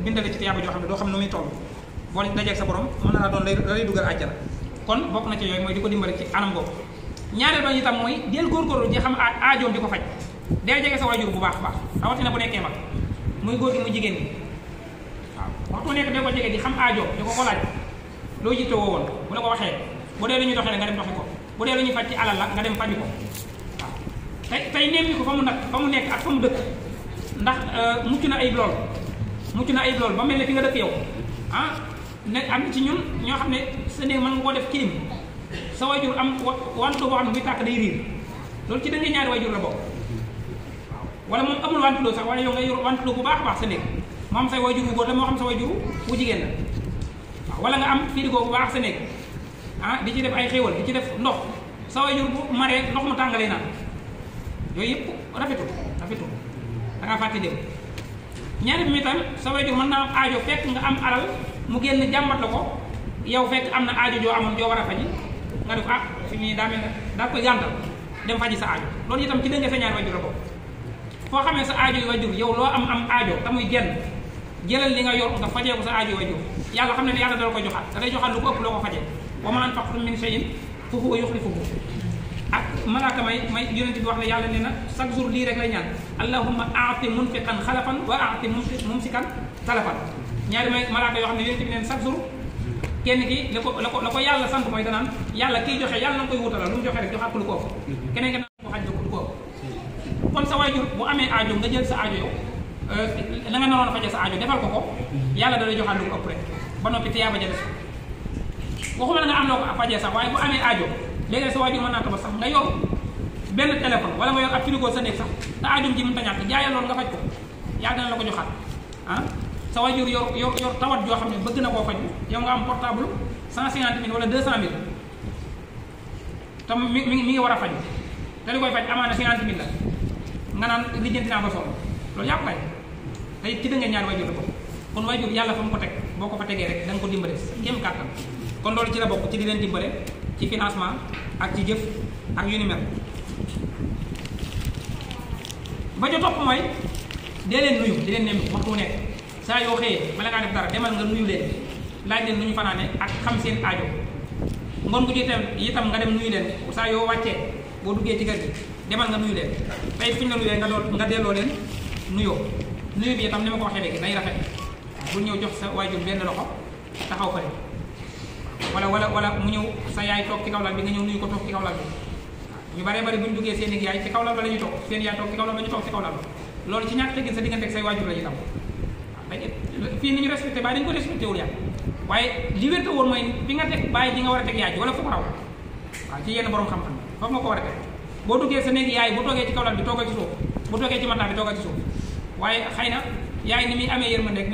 bindale ci tiyaaba joo xam ne doo xam ne nu muy toll boo dajeeg sa borom mën na laa doon lay dugal àjjana kon bokk na ci yooyu mooy di ko dimbale ci anam boobu ñaareel ba itam mooy del góorgóorlu di xam aajoom di ko faj dee jege sa waajur bu baax a baax rawatina bu nekkee mag muy góor gi muy jigéen gi waaw waxtu nekk dee ko jege di xam aajoom di ko laaj loo jiite woo woon bu la ko waxee bu dee lu ñuy doxee nga dem doxi ko bu dee lu ñuy faj ci alal la nga dem faji ko waaw tey nemmi ko fa mu nekk ak fa mu dëkk ndax mucc na ayib lool ba mel ne fi nga dëkk yow ne am ci ñun ñoo xam ne sa néeg mën nga koo def kilim sa wayjur am wantu boo xam ne buy tàkk day riir loolu ci da nga ñaari wayjur la bokk wala moom amul wantuloo sax waaye yow nga yor wantuloo bu baax a baax sa néeg moo xam say wayjur bu góor la moo xam sa wayjur bu jigéen la waaw wala nga am frigo bu baax sa néeg di ci def ay xéewal di ci def ndox sa wayjur bu maree ndox mu tàngalee naan yooyu yëpp rafetul da ngaa fàtte dem ñaari bi mi tam sa wayjur mën naa am aajo fekk nga am alal mu génn jàmbat la ko yow fekk am na aajo joo amoon joo war a faji nga def fi ñuy daa mel ne daa koy gàntal dem faji sa aajo loolu itam ci dënga sa ñaari wayjur la ko foo xamee sa aajo yu wayjur yow loo am aajo te muy genn jëlal li nga yor nga fajee ko sa aajo wayjur yàlla xam ne yàlla dala koy joxaat da lay joxaat lu ko ëpp loo ko fajee wa ma anfaqtum min shay'in fa huwa yukhlifuhu ak malaaka may yonent bi wax ne yàlla nee na chaque jour lii rek lay ñaan allahumma aati munfiqan xalafan wa aati mumsikan talafan ñaari malaaka yoo xam ne yonent bi neen chaque jour kenn ki la ko yàlla sant mooy danaan yàlla kiy joxe yàlla na koy wutalal lu mu joxe rek joxaat ko lu ko ëpp keneen nga naan ko xaj lu ko ëpp kon sa waajur bu amee aajo nga jël sa aajo yow la nga naroon a faje sa aajo defal ko yàlla da lay joxaat lu ko ëpp rek ba noppi te yaa ba jël waxuma la nga am loo ko fajee sax waaye bu amee aajo léegi sa waajur mën naa tabax sax nga yor benn téléphone wala nga yor ab frigo sa néeg sax te aajoom ji mën ta ñàkk jaayal loolu nga faj ko yaa dana la ko joxaat sa waajur yor tawat joo xam ne bëgg na koo faj yow nga am portable 150 000 wala 200 000 te mi ngi war a faj te li koy faj amaana 50 000 la nga naan lijjanti naa ba sonn loolu yaa ko lay tey ci da nga ñaari waajur la ko kon waajur yàlla fa mu ko teg boo ko fa tegee rek da nga ko dimbale kéem kàttan kon loolu ci la bokk ci di leen dimbale ci financement ak ci jëf ak yu ni mel ba ca topp mooy dee leen nuyu di leen nemmi waxtu wu nekk saa yoo xëyee bala ngaa def dara demal nga nuyu leen laaj leen nu ñu fanaane ak xam seen aajo ngoon bu itam nga dem nuyu leen saa yoo wàccee boo duggee ci kër gi demal nga nuyu leen tey fu ñu la nuyee nga delloo leen nuyu bi itam ni ma ko waxee léegi day rafet bul ñëw jox sa waajur benn loxo taxaw fa wala mu ñëw sa yaay toog ci kaw lal bi nga ñëw nuyu ko toog ci kaw lal bi ñu baree bari bu ñu duggee seen yaay ci kaw lal ba la ñuy toog seen yaay toog ci kaw lal ba ñu toog ci kaw lal ba loolu ci ñàkk teggin sa diggante ak say waajur la ñu tam fii ni ñu respecté bàyyi dañu ko respecté wul yaay waaye li wér te woon mooy fi nga teg bàyyi ji nga war a teg yaay ji wala fu ko raw waaw ci yenn borom xam-xam foofu nga ko war a teg boo duggee sa néeg yaay bu toogee ci kaw lal bi toogal ci suuf bu toogee ci mataa bi toogal ci suuf waaye xëy na yaay ni muy amee yërmande rek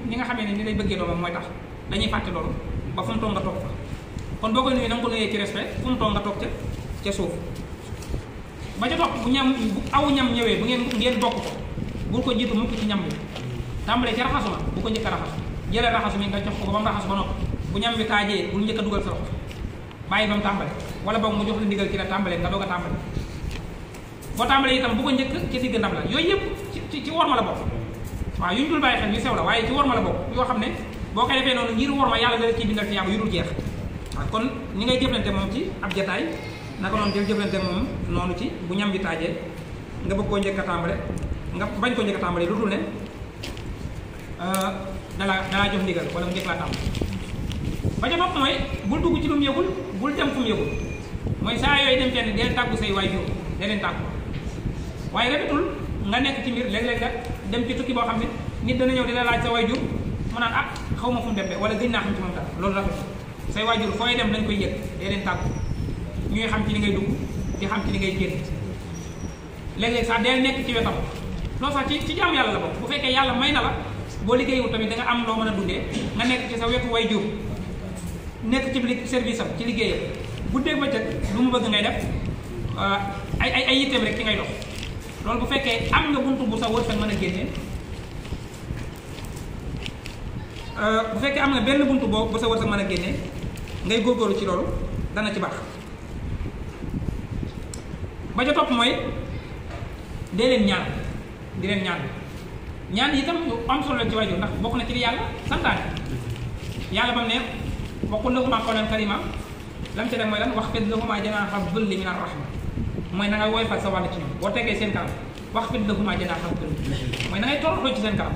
ni nga xamee ne ni lay bëggee doomam mooy tax dañuy fàtte loolu ba fu mu toog nga toog fa kon boo koy nuyu na nga ko nuyee ci respect fu mu toog nga toog ca suuf. ba ca topp bu aw ñam ñëwee bu ngeen bokk ko bul ko jiitu mukk ci ñam bi tàmbalee ci raxasu ma bu ko njëkk a raxasu jëlee raxasu mi nga jox ko ba mu raxasu ba noppi bu ñam bi taajee bul njëkk a dugal sa loxo bàyyi ba mu tàmbale wala boog mu jox la ndigal ci la tàmbalee nga doog a tàmbale boo tàmbalee itam bu ko njëkk ci digg ndab la yooyu yëpp ci worma la bokk waaw yu ñu dul bàyyi xel yu sew la waaye ci worma la bokk yoo xam ne boo koy defee noonu ngir worma yàlla dala ciy bindal ci yàlla yu dul jeex waaw kon ni ngay jëflante moom ci ab jataay naka noonu del jëflante moom noonu ci bu ñam bi taajee nga bëgg koo njëkk a tàmbale nga bañ koo njëkk a tàmbale lu dul ne dalaa jox ndigal wala mu njëkk laa tàmbale ba ca topp mooy bul dugg ci lu mu yëgul bul dem fu mu yëgul mooy saa yooyu dem fenn deel tàggu say waajur dee leen tàggu waaye rafetul nga nekk ci mbir léeg-léeg nga dem ci tukki boo xam ne nit dana ñëw di la laaj sa waajur mu naan xaw ma fu mu dem de wala gëj naa xam ci moom dara loolu rafetul say waajur fooy dem dañ koy yëg dee leen tàggu ñuy xam ci li ngay dugg di xam ci li ngay génn léeg-léeg sax deel nekk ci wetam loolu sax ci jaamu yàlla la bokk bu fekkee yàlla may na la boo liggéeyul tamit da nga am loo mën a dundee nga nekk ci sa wetu way jur nekk ci service am ci liggéeyam guddeeg bëccëg lu mu bëgg ngay def ay yitteem rek ci ngay dox loolu bu fekkee am nga buntu bu sa wërsëg mën a génnee bu fekkee am nga benn buntu boo bu sa wërsëg mën a génnee ngay góorgóorlu ci loolu dana ci baax ba ca topp mooy dee leen ñaan di leen ñaan itam lu am solo la ci waajur ndax bokk na ci li yàlla santaane yàlla ba mu ne waqul lahumaa qawlan kariimaa lam ca def mooy lan waxfid lahumaa janaaha zulli mina rahma mooy na nga woyfal sa wàll ci ñoom boo tegee seen kanam waxfid lahumaa janaaha zulli mooy na ngay toroxlu ci seen kanam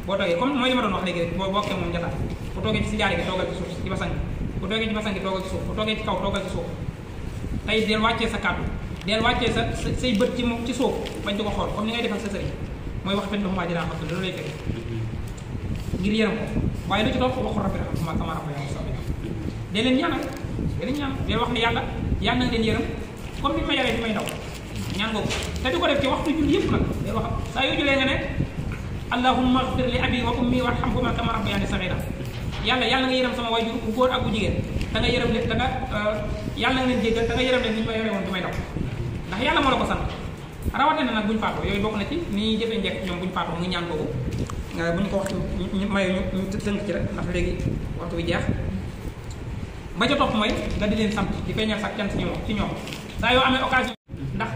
boo toogee comme mooy li ma doon wax léegi rek boo bokkee moom jotaay bu toogee ci si jaari gi toogal ci suuf ci basan gi bu toogee ci basan gi toogal ci suuf bu toogee ci kaw toogal ci suuf tey del wàccee sa kàddu del wàccee say bët ci suuf bañ di ko xool comme ni ngay defal sa sëriñ mooy wax fen laxumaa janaaha zulli loolu lay fekk ngir yërëm ko waaye lu ci topp waxu rabbi rahamhumaa kamaa rabbayaanii sagiiraa dee leen ñaanal dee wax ne yàlla na leen yërëm comme ni ma yaree bi may ndaw ñaan nga ko te di ko def ci waxtu julli yëpp nag day wax saa yoo julee nga ne allahumma ighfir li abi wa ummi warhamhumaa kamaa rabbayaanii sagiiraa yàlla nga yërëm sama waajur bu góor ak bu jigéen da nga yërëm leen yàlla nga leen jéggal da nga yërëm leen ni ñu ma yore woon bi may ndaw ndax yàlla moo la ko sant rawatina nag buñu faatoo yooyu bokk na ci ni ñuy jëfee njëkk ñoom buñu faatoo muy ñaan boobu buñu ko waxtu maye ñu tënk ci rek ndax léegi waxtu bi jeex ba ca topp mooy nga di leen sant di feeñal sax cant ci ñoom saa yoo amee occasion ndax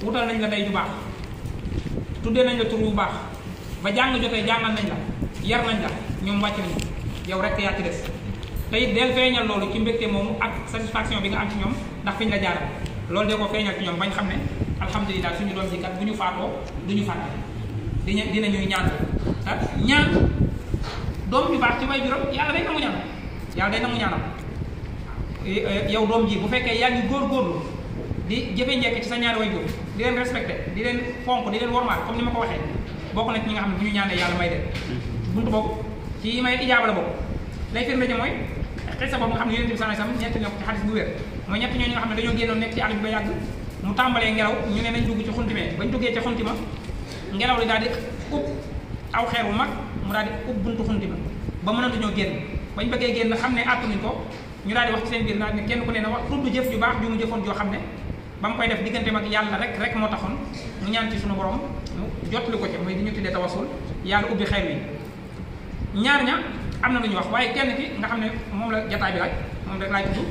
wutal nañ la day ju baax tuddee nañ la tur bu baax ba jàng jotee jàngal nañ la yar nañ la ñoom wàcc nañ yow rek yaa ci des te it del feeñal loolu ci mbégte moomu ak satisfaction bi nga am ci ñoom ndax fiñ la jaaral loolu de ko feeñal ci ñoom bañ xam ne alhamdulilah suñu doom ji kat bu ñu faatoo du ñu fàtte dinañuy ñaan ñaan doom ju baax ci way juróom yàlla day nangu ñaan yàlla day nangu ñaanam yow doom ji bu fekkee yaa ngi góorgóorlu di jëfe njekk ci sa ñaari way jur di leen respecté di leen fonk di leen wormaal comme ni ma ko waxee bokk na ci ñi nga xam ne bu ñu ñaanee yàlla may de buntu boobu ci may ijaaba la boobu lay firnde ji mooy xisa boobu nga xam ne yonent bi sallallahu alayhi wasallam ñett ñoo ko ci xadis bu wér mooy ñett ñooñu nga xam ne dañoo génnoon nekk ci àll bi ba yàgg mu tàmbalee ngelaw ñu ne nañ dugg ci xuntime bañ duggee ci xuntima ngelaw li daal di ub aw xeer bu mag mu daal di ub buntu xuntima ba mënatu ñoo génn bañ bëggee génn xam ne àttanuñ ko ñu daal di wax ci seen biir daal ne kenn ku ne na wax tudd jëf ju baax ju mu jëfoon joo xam ne ba mu koy def digganteem ak yàlla rek moo taxoon mu ñaan ci suñu borom mu jotali ko ci mooy di ñu tuddee tawasul yàlla ubbi xeer wi ñaar ña am na lu ñu wax waaye kenn ki nga xam ne moom la jataay bi laaj moom rek laay tudd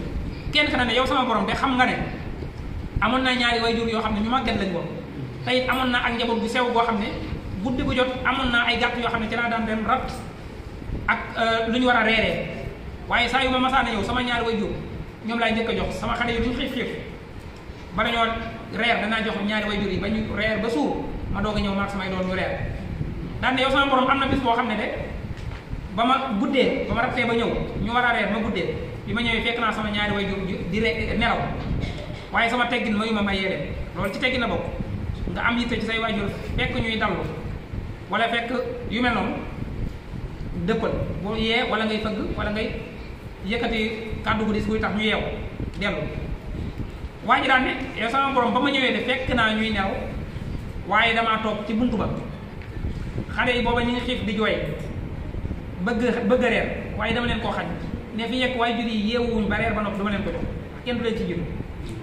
kenn ki na ne yow sama borom de xam nga ne amoon naa ñaari waajur yoo xam ne ñu màgget lañ woon te it amoon naa ak njaboot bu sew boo xam ne guddi gu jot amoon naa ay gàtt yoo xam ne ci laa daan dem rat ak lu ñu war a reeree waaye saa yu ma masaana yow sama ñaari waajur ñoom laay njëkk a jox sama xale yi duñ xiif ba dañoo reer danaa jox ñaari waajur yi ba ñu reer ba suur ma doog a ñëw maag samay doon ñu reer daan ne yow sama borom am na bis boo xam ne de ba ma guddee ba ma rattee ba ñëw ñu war a reer ma guddee bi ma ñëwee fekk naa sama ñaari waajur di nelaw waaye sama teggin mayu ma mayee leen loolu ci teggin la bokk nga am yitte ci say waajur fekk ñuy dallu wala fekk yu mel noonu dëppal boo yee wala ngay fëgg wala ngay yëkkati kàddu gu dis kuy tax ñu yeew dellu waa ji daan ne yow sama borom ba ma ñëwee de fekk naa ñuy nelaw waaye damaa toog ci buntu ba xale yi booba ñu ngi xiif di jooy bëgg reer waaye dama leen koo xañ ne fi yegg waajur yi yeewuwuñ ba reer ba noppi dama leen ko jox kenn du leen ci jiitu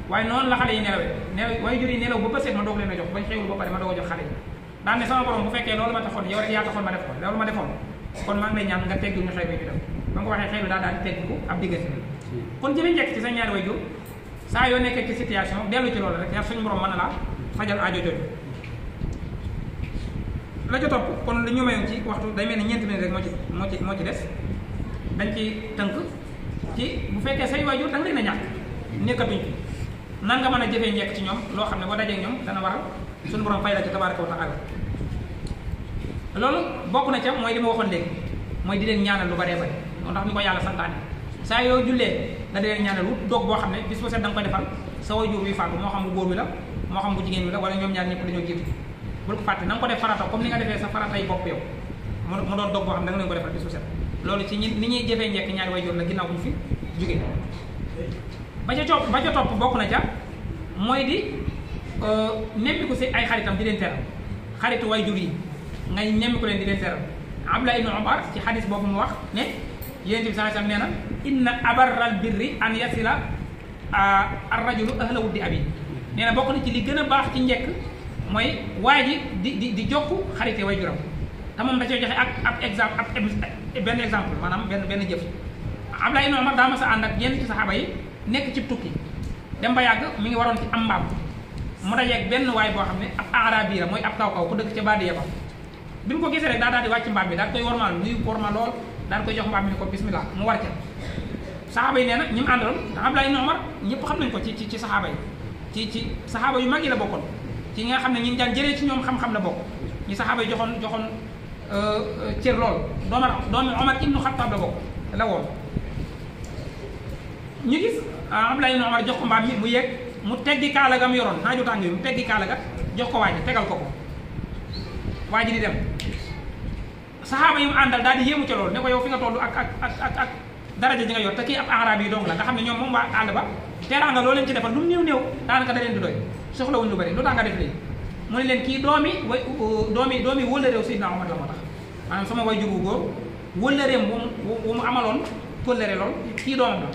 waaye noonu la xale yi nelawee waajur yi nelaw ba bëseet ma doog leen a jox bañ xewul ba pare ma doog a jox xale yi daan ne sama borom bu fekkee loolu ma taxoon yow rek yaa taxoon ma def ko loolu ma defoon kon maa ngi lay ñaan nga teggul ñu xew bi ñu dem ba nga ko waxee xew bi daal di tegg ko ab diggante kon jëfe njëkk ci sa ñaari waajur saa yoo nekkee ci situation dellu ci loolu rek yar suñu borom mën na laa fajal aajo jooju la ca topp kon li ñu mayoon ci waxtu day mel ni ñeenti minutes rek moo ci des dañ ci tënk ci bu fekkee say waajur da nga leen a ñàkk nekkatuñ fi nan nga mën a jëfee njëkk ci ñoom loo xam ne boo dajee ñoom dana waral suñu borom fay la ci tabaaraka wa taala loolu bokk na ca mooy li ma waxoon léegi mooy di leen ñaanal lu baree bari moo tax ni ko yàlla santaane saa yoo jullee nga di leen ñaanal wut doog boo xam ne bis bu set da nga koy defal sa waajur wi faatu moo xam bu góor wi la moo xam bu jigéen wi la wala ñoom ñaar ñëpp dañoo jiitu bul ko fàtte na nga ko def farata comme ni nga defee sa faratay bopp yow mu doon doog boo xam ne da nga leen ko defal bis bu set loolu ci ni ñuy jëfee njëkk ñaari waajur la ginnaaw bu ñu fi jógee ba ca topp bokk na ca mooy di nemmiku si ay xaritam di leen teral xaritu waajur yi ngay nemmiku leen di leen teral Abdullah ibn Umar ci xadis boobu mu wax ne Yonent bi sallallahu alayhi wasallam nee na inna abarral birri an yasila ar-rajulu ahla wuddi abi nee na bokk na ci li gën a baax ci njëkk mooy waa ji di jokk xarite waajuram te moom da cee joxe ab benn exemple maanaam benn jëf Abdullah ibn Umar daa ma sa ànd ak yenn ci saxaaba yi nekk ci tukki dem ba yàgg mi ngi waroon ci am mbaam mu dajeeg benn waay boo xam ne ab arabi la mooy ab kaw ku dëkk ca baadiya ba bi mu ko gisee rek daal di wàcc mbaam bi daal koy wormaal nuyu wormaal lool daal koy jox mbaam bi ni ko bismillah mu war ca saxaaba yi nee na ñi mu àndaloon ndax Abdullah ibn Umar ñëpp xam nañ ko ci saxaaba yi ci saxaaba yu mag yi la bokkoon ci nga xam ne ñi daan jëlee ci ñoom xam-xam la bokk ñi saxaaba yi joxoon cër lool doomi Omar ibnu Xattaab la woon ñu gis Abdullah ibn Umar jox ko mbaam mi mu yegg mu teggi kaala ga mu yoroon naaju tàng yi mu teggi kaala ga jox ko waa ji tegal ko waa ji di dem saxaaba yi mu àndal daal di yéemu ca loolu ne ko yow fi nga toll ak daraja ji nga yor te kii ab arab yi dong la nga xam ne ñoom moom waa ànd ba teraanga loo leen ci defal lu mu néew daanaka da leen di doy soxlawuñ lu bari lu tax nga def lii mu ne leen kii doomi wëla réew Seydina Omar la moo tax maanaam sama way jur wu góor wëla réew wu mu amaloon kóllëre lool kii doomam la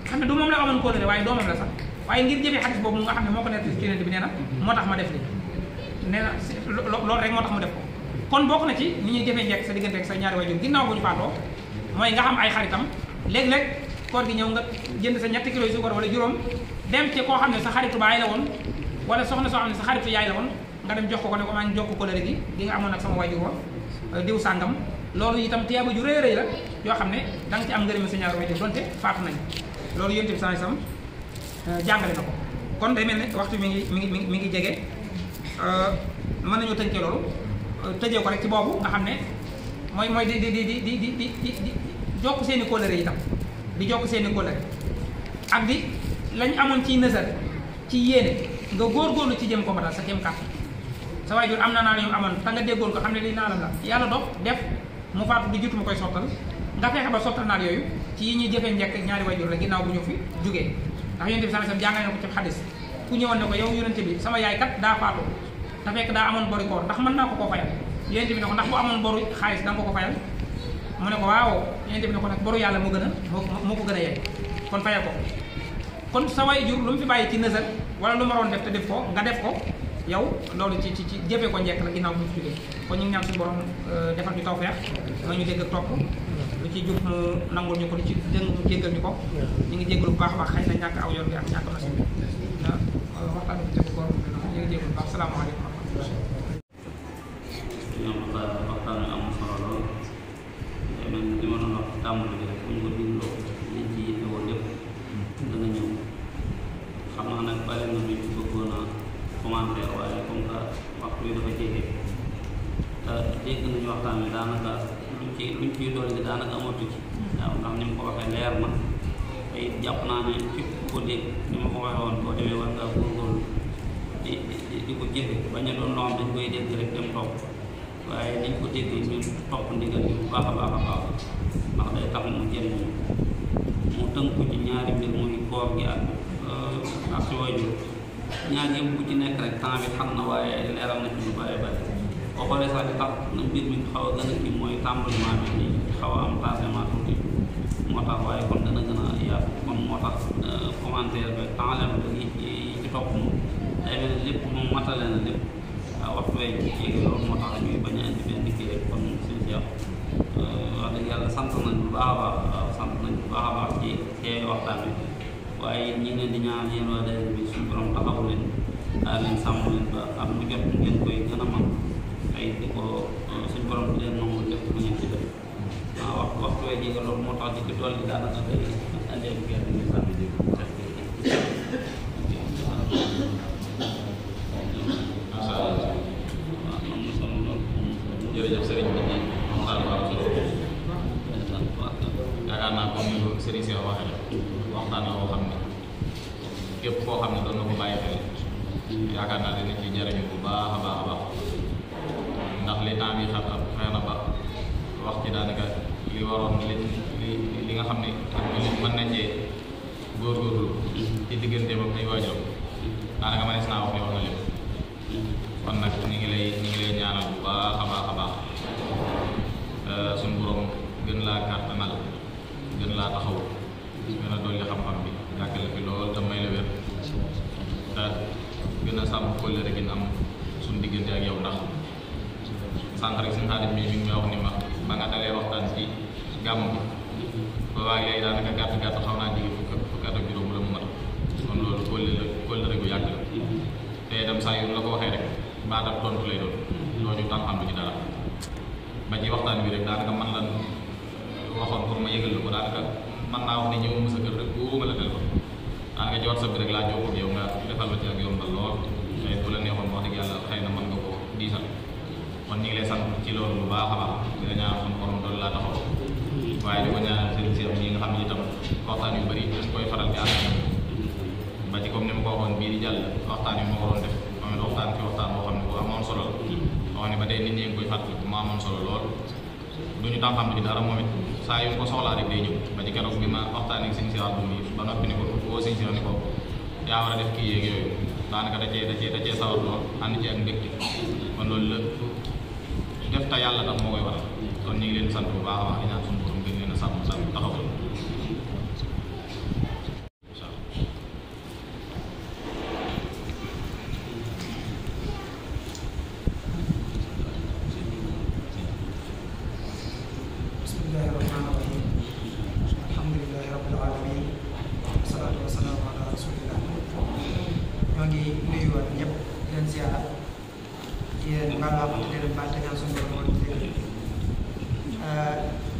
xam ne du moom la amoon kóllëre waaye doomam la sax waaye ngir jëfee xadis boobu nga xam ne moo ko nekk ci Yonent bi nee na moo tax ma def lii nee na loolu rek moo tax mu def ko kon bokk na ci ni ñuy jëfee njekk sa diggante ak sa ñaari waajur ginnaaw bu ñu faatoo mooy nga xam ay xaritam léeg-léeg koor gi ñëw nga jënd sa 3 kilos yu suukar wala juróom dem ci koo xam ne sa xaritu baay la woon wala soxna soo xam ne sa xaritu yaay la woon nga dem jox ko ne ko maa ngi jox ko kóllëre gi nga amoon ak sama waajur wa diw sàngam loolu itam tiyaaba ju rëy la yoo xam ne da nga ci am ngërëm sa ñaari waajur donte faatu nañ loolu Yonent bi sallallahu alayhi wasallam jàngale na ko kon day mel ne waxtu mi ngi jege mën nañoo tënkee loolu tëjee ko rek ci boobu nga xam ne mooy di jokk seeni kóllëre itam di jokk seeni kóllëre ak di lañ amoon ci nësër ci yéene nga góorgóorlu ci jëm ko matal sa jëm kàtt sa waajur am na naa ñu amoon te nga déggoon ko xam ne lii naalam la yàlla dox def mu faatu di jiitu mu koy sottal nga fexe ba sottal naal yooyu ci yi ñuy jëfee njëkk ñaari waajur la ginnaaw bu ñu fi jógee ndax Yonent bi sallallahu alayhi wasallam jàngale na ko ci xadis ku ñëwoon ne ko yow Yonent bi sama yaay kat daa faatu te fekk daa amoon bori koor ndax mën naa ko koo fayal Yonent bi ne ko ndax bu amoon boru xaalis da nga ko fayal mu ne ko waaw Yonent bi ne ko nag boru yàlla moo ko gën a yegg kon fayal ko kon sa waajur lu mu fi bàyyi ci nësër wala lu ma waroon def te def ko nga def ko yow loolu ci jëfee ko njekk la ginnaaw bu ñu fi jógee kon ñu ngi ñaan suñu borom defal ñu tawfeex ma ñu dégg ak topp lu ci jub mu nangul ñu ko lu ci dëng mu jéggal ñu ko ñu ngi jéggalu bu baax a baax xëy na ñàkk aw yoon bi ak ñàkk machine bi waxtaan bi tegu koor ñu ngi jéggalu bu baax salaamaaleykum wa rahmatulah ñoom waxtaan wi am solo lool mais li ma doon wax tàmbali bi rek bu ñu ko dégloo liñ ci yëppewoo lépp dana ñëw xam naa nag bari na ñu ci bëggoon a commentaire waaye comme que waxtu bi dafa jege te dégg nañu waxtaan wi daanaka luñ ciy dolli daanaka amatu ci waaw ndax ni mu ko waxee leer na te it jàpp naa ne képp ko dégg ni ma ko waxee woon boo demee war ngaa góorgóorlu di ko jëfe bañ a doon loo xam dañ koy dégg rek dem topp waaye niñ ko déggee ñu topp ndigal bi bu baax a baax a baax ndax day tax mu jëriñ mu tënku ci ñaari mbir muy koor gi ak si waajur ñaar yëpp bu ci nekk rek temps bi xam na waaye leeral na ci lu bari bari boo xoolee sax di tax na mbir mi xaw a gën a kii mooy tàmbalement bi ni xaw a am tardement tuuti moo tax waaye kon dana gën a yaatu kon moo tax commentaire bi temps yi ci topp moom day mel ne lépp moom matale na lépp waxtu wee jéegi loolu moo tax ñuy bañ a indi benn kii rek kon suñu si wax dëgg yàlla sant nañ bu baax a baax sant nañ bu baax a baax ci waxtaan bi waaye ñi ngeen di ñaan yéen waa daayira bi suñu borom taxawu leen leen sàmm leen ba am mu jot ngeen koy gën a mën tey di ko suñu borom di leen nangu def lu ngeen ci def waaw waxtu wee jéegi loolu moo tax di ci tool yi daanaka day andi ak gerte gi sax jërëjëf sëriñ bi waxtaan bu am solo yaakaar naa comme ni ko sëriñ si waxee waxtaan la boo xam ne képp koo xam ne doon na ko bàyyi xel yaakaar naa dina ci jariñu bu baax a baax a baax ndax li temps bi xat xëy na ba wax ci daanaka li waroon li nga xam ne li mën nañ cee góorgóorlu ci digganteem ak ay waajuram daanaka mënees naa wax ne wax na lépp kon nag ñu ngi lay ñaanal bu baax a baax a baax suñu borom gën laa kàttanal gën laa taxaw gën a dolli xam-xam bi yàggale fi lool te may la wér te gën a sàmm kóllëre gi am suñu diggante ak yow ndax sànq rek suñu xaalis mi ngi may wax ni ma ba nga dalee waxtaan ci gàmm bi ba waaye léegi daanaka gàtt xaw naa jigi fukk at ak juróom la mu mat kon loolu kóllëre gu yàgg la te dem saa yu la ko waxee rek baat ak tontu lay doon loo ñu tam xam lu ci dara ba ci waxtaan bi rek daanaka man lan waxoon pour ma yëgal la ko daanaka man naa wax ne ñëw ma sa kër rek wóoruma la téléphone daanaka ci WhatsApp bi rek laa jokkoo ak yow nga defal ma ci ak yombal lool te bu la neexoon wax dëgg yàlla xëy na mën nga ko diisal kon ñu ngi lay sant ci loolu bu baax a baax di la ñaanal suñu borom doon laa taxaw waaye di ko ñaanal sëriñ Cheikh ñi nga xam ne itam waxtaan yu bëri dañ koy faral di ànd ba ci comme ni ma ko waxoon bii di jàll waxtaan yi moo ko doon def moom it waxtaan fi waxtaan boo xam ne bu amoon solo la boo xam ne ba tey nit ñi ngi koy fàttali mu amoon solo lool du ñu tànqam ci dara moom it saa yu ko soxlaa rek day ñëw ba ci keroog bi ma waxtaan ak sëñ si wàllu mi ba noppi ni ko woo sëñ si ni ko yaa war a def kii yeeg yooyu daanaka da cee sawar lool ànd ci ak mbégte kon loolu la def ta yàlla tax moo koy waral kon ñu ngi leen sant bu baax a baax di ñaan suñu borom gën leen a sàmm taxawal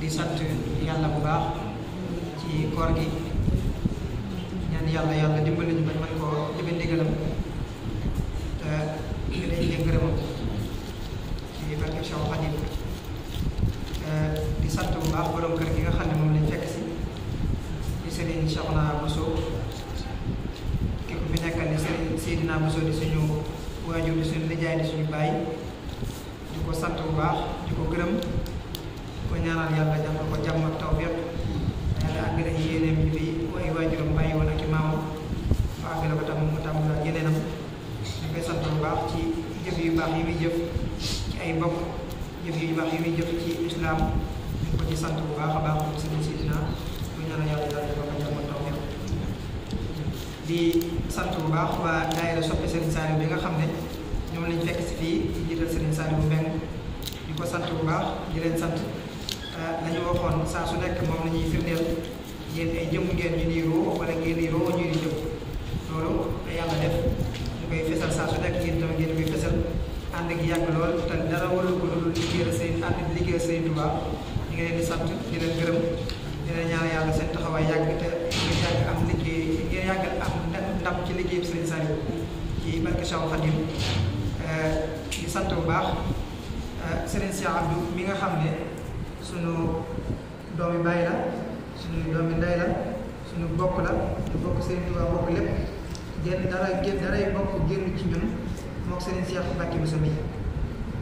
di sant yàlla bu baax ci koor gi ñaan yàlla dimbali ñu bañ mën koo jëfe ndigalam te ñu dañ leen gërëmam ci barke Cheikh Khadim di sant bu baax borom kër gi nga xam ne moom lañ fekk si di Serigne Cheikhouna Bousso ki ko fi nekkal ni Serigne Seydina Bousso di suñu waajur di suñu nijaay di suñu baay di ko sant bu baax di ko gërëm ko ñaanal yàlla jàmm ko jàmm ak tawfiq yàlla àggale yéeneem yi fi ay waajuram bàyyi woon ak i maamam ba àggale ko tam mu tam yeneenam ñu koy sant bu baax ci jëf yu baax yi muy jëf ci ay mbokk jëf yu baax yi muy jëf ci islam ñu ko ci sant bu baax a baax moom Serigne Seydina ko ñaanal yàlla jàmm ko jàmm ak tawfiq di sant bu baax waa daayira soppe Serigne Saliou bi nga xam ne ñoom lañ fekk si fii ci jiital Serigne Saliou Mbeng di ko sant bu baax di leen sant dañu waxoon saa su nekk moom la ñuy firndeel yéen ay jëmm ngeen ñu nii roo wala ngeen nii roo ñu di jëm loolu yàlla def ñu koy fesal saa su nekk yéen tamit ngeen koy fesal ànd gi yàgg lool te dara walu ko dul liggéeyal seen ànd di liggéeyal seen Tuubaa ñu ngi leen di sant di leen gërëm di leen ñaan yàlla seen taxawaay yàgg te ngeen yàgg am liggéey ngeen yàgg am ndam ci liggéey bi Serigne Saliou ci barke Cheikh Khadim di sant bu baax Serigne Cheikh Abdou mi nga xam ne sunu doomi bàyyi la sunu doomi ndey la sunu bokk la ñu bokk Serigne Touba bokk lépp daray bokk génn ci ñun mook Serigne Cheikh Mbacke Bousso mi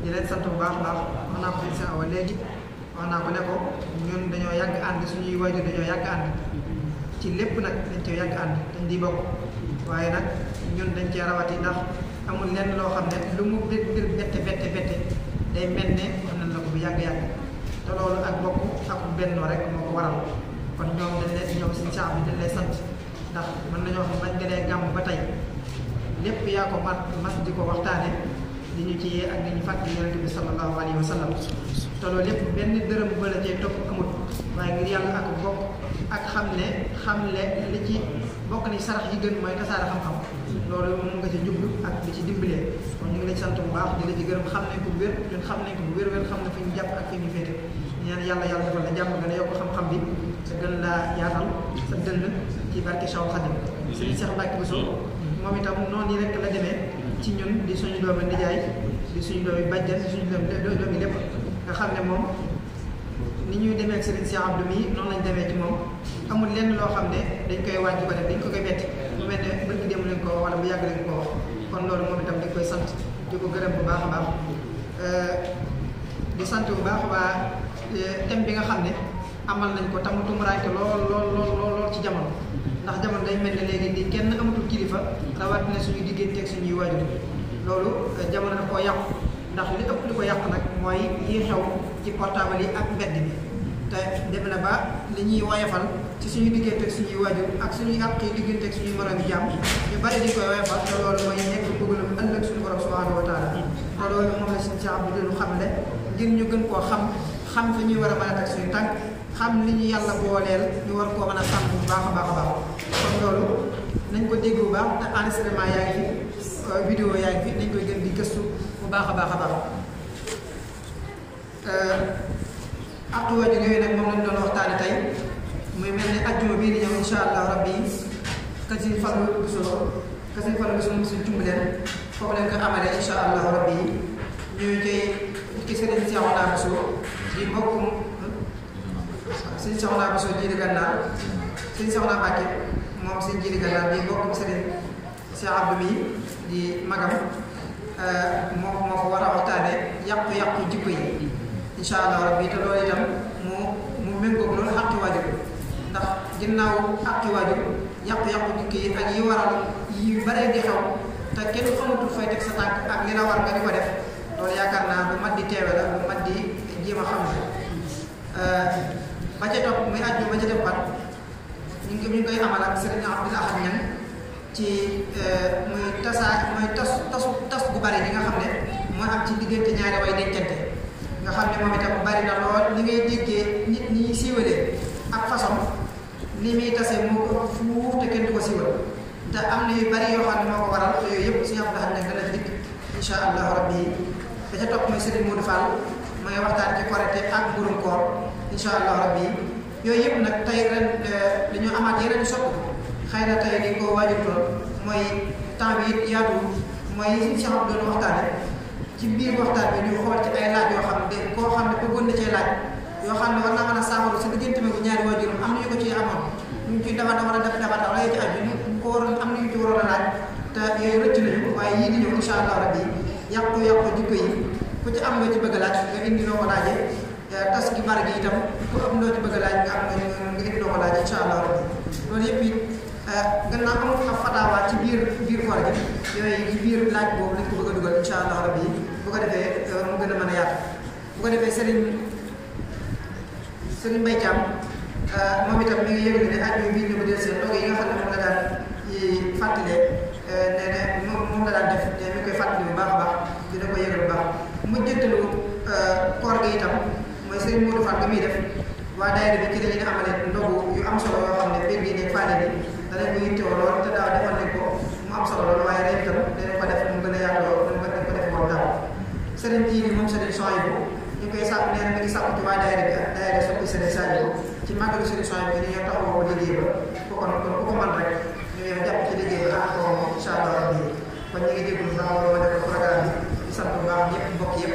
di leen sant bu baax baax wax naa ko Serigne Cheikh Awa léegi wax naa ko ne ko ñun dañoo yàgg ànd suñuy waajur dañoo yàgg ànd ci lépp nag dañ cee yàgg ànd dañ di bokk waaye nag ñun dañ cee rawati ndax amul lenn loo xam ne lu mu mbir bette day mel ne am nañ la ko bu yàgg-yàgg te loolu ak bokk ak bennoo rek moo ko waral kon ñoom suñu saam bi dañ lay sant ndax mën nañoo xam bañ dalee gàmm ba tey lépp yaa ko mas di ko waxtaane di ñu ci yee ak di ñu fàttali yonente bi sallallahu alayhi wa sallam te loolu lépp benn dërëm ba la cee topp amut waaye ngir yàlla ak bokk ak xamle li ci bokk ni sarax yi gën mooy tasaare xam-xam loolu moom nga ci jublu ak di ci dimbalee kon ñu ngi lay sant bu baax di la ci gërëm xam nañ ko bu wér ñun xam nañ ko bu wér xam na fi ñu jàpp ak fi ñu féete ñaan yàlla defal la jàmm gën a yokk xam-xam bi te gën laa yaatal sa dënn ci barke Cheikh Khadim Serigne Cheikh Mbacke Bousso moom itam noonu yi rek la demee ci ñun di suñu doomi nijaay di suñu doomi bàjjan di suñu doomi lépp nga xam ne moom ni ñuy demee ak Serigne Cheikh Abdou mi noonu lañ demee ci moom amul lenn loo xam ne dañ koy wàññi ko def dañ ko koy metti mu mel ne bëgg dem lañ ko wala bu yàgg lañ ko wax kon loolu moom itam dañ koy sant di ko gërëm bu baax a baax di sant bu baax waa thème bi nga xam ne amal nañ ko tamu tumuraanke lool ci jamono ndax jamono day mel ne léegi di kenn amatul kilifa rawatina suñuy diggante ak suñuy waajur loolu jamono daf koo yàqu ndax li ëpp li ko yàq nag mooy yi xew ci portable yi ak mbedd bi te dem na ba li ñuy woyofal ci suñuy diggante ak suñuy waajur ak suñuy àq yi diggante ak suñuy moroom yi jàmm ñu bari di koy woyofal te loolu mooy nekk bëggalum ëllëg suñu borom subhanahu wa taala te loolu moom la suñu saab bi dinu xam ne ngir ñu gën koo xam fi ñuy war a mën a teg suñu tànk xam li ñu yàlla booleel ñu war koo mën a sàmm bu baax a baax a baax kon loolu nañ ko dégg bu baax te enregistrement yaa ngi fi vidéo yaa ngi fi nañ koy gën di gëstu bu baax a baax a baax ak waajur yooyu nag moom lañ doon waxtaane tey muy mel ne ajjuma bii di ñëw insha allah rabbi kasi Fallou Bousso moom suñ cumb leen foofu leen ko amalee insha allah rabbi ñuy koy ki Serigne Cheikhouna Bousso di bokkum Serigne Cheikhouna Bousso jiiri gànnaar Serigne Cheikhouna Mbacke moom seen jiiri gànnaar di bokkum Serigne Cheikh Abdou mi di magam moo ko war a waxtaane yàqu-yàqu jikko yi insha allah rabbi te loolu itam mu méngoog loolu àqi waajur ndax ginnaaw àqi waajur yàqu-yàqu jikko yi ak yi waral yi bare di xew te kenn xamatul fay teg sa tànk ak li la war nga di ko def loolu yaakaar naa lu mat di teewe la lu mat di jéem a xam ne ba ca topp muy àjju ba ca def bat ñu ngi koy amal ak Serigne Abdoul Ahad Niang ci muy tas gu bari li nga xam ne mooy am ci diggante ñaari way dencante nga xam ne moom itam bari na lool li ngay déggee nit ñi siiwalee ak façon li muy tase moo ko fuuf te kenn du ko siiwal te am na yu bari yoo xam ne moo ko waral te yooyu yëpp si Abdoul Ahad Niang dana ci dikk insha allah rabbi da ca topp mooy Serigne Modou Fall mooy waxtaan ci korite ak mburum koor insha allah rabbi yooyu yëpp nag tey ren dañoo amaat yeneen i sopp xëy na tey di ko waajutoon mooy temps bi it yaatu mooy suñu Cheikh Abdou doon waxtaane ci biir waxtaan bi ñu xool ci ay laaj yoo xam ne koo xam ne bëggoon na cee laaj yoo xam ne war naa mën a saafara si diggante bi ñaari waajuram am nañu ko ci amoon ñu ciy dama war a def dabata wala ci aju ñu ko waroon am nañu ci waroon a laaj te yooyu rëcc nañu waaye yii di ñëw insha allah rabbi yàqu jikko yi ku ci am loo ci bëgg a laaj nga indi loo ko laajee tas gi bar gi itam ku am loo ci bëgg a laaj nga indi loo ko laaj insha allah rabbi loolu yëpp it gannaaw amul ab fataawa ci biir koor gi yooyu ci biir laaj boobu lañ ko bëgg a dugal insha allah rabbi bu ko defee mu gën a mën a yaatu bu ko defee Serigne Mbaye Thiam moom itam mi ngi yëngu ne aju bii ñu ko del seen doog yi nga xam ne moom la daan fàttalee moom la daan def te mi koy fàttali bu baax a baax dina ko yëgal bu baax mu jëntalu koor gi itam mooy Serigne Modou Fall ga muy def waa daayira bi ci la ñu amalee ndogu yu am solo yoo xam ne biir gi nekk faale bi danañ ko yittewoo lool te daaw defal nañ ko mu am solo lool waaye ren itam danañ ko def mu gën a yaatoo dañ ko def moom daaw Serigne Jiili moom Serigne Souhaïbou ñu koy sàpp nee na mi ngi sàpp ci waa daayira bi ak daayira soppi Serigne Saliou ci màggalu Serigne Souhaïbou bi ni ñoo taxawoo ko liggéey ba ku ko mën rek ñu ñëw jàpp ci liggéey ba ak ko insha allah rabbi kon ñu ngi déglu bu baax loolu def programme bi di sant bu baax ñëpp mbokk yëpp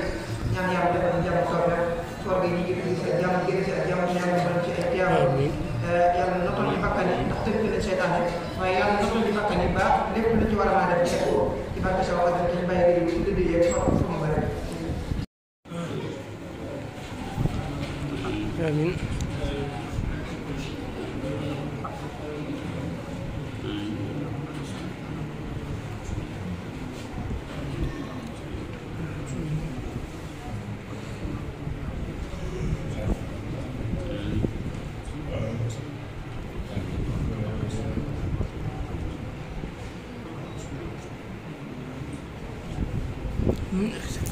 ñaan yàlla defal ñu jàmm toog nag koor gi ñu ngi ci ak jàmm génn ci ak jàmm ñaan ñu ci ay tiyaaba yàlla notal ñu bakkan yi ndax tënk nañ seytaane waaye yàlla notal ñu bakkan yi ba lépp lu ci war a mën a def ko ci barke sa waxat dañ bàyyi réew ci dëdd yeeg fa mu bëri amiin amiin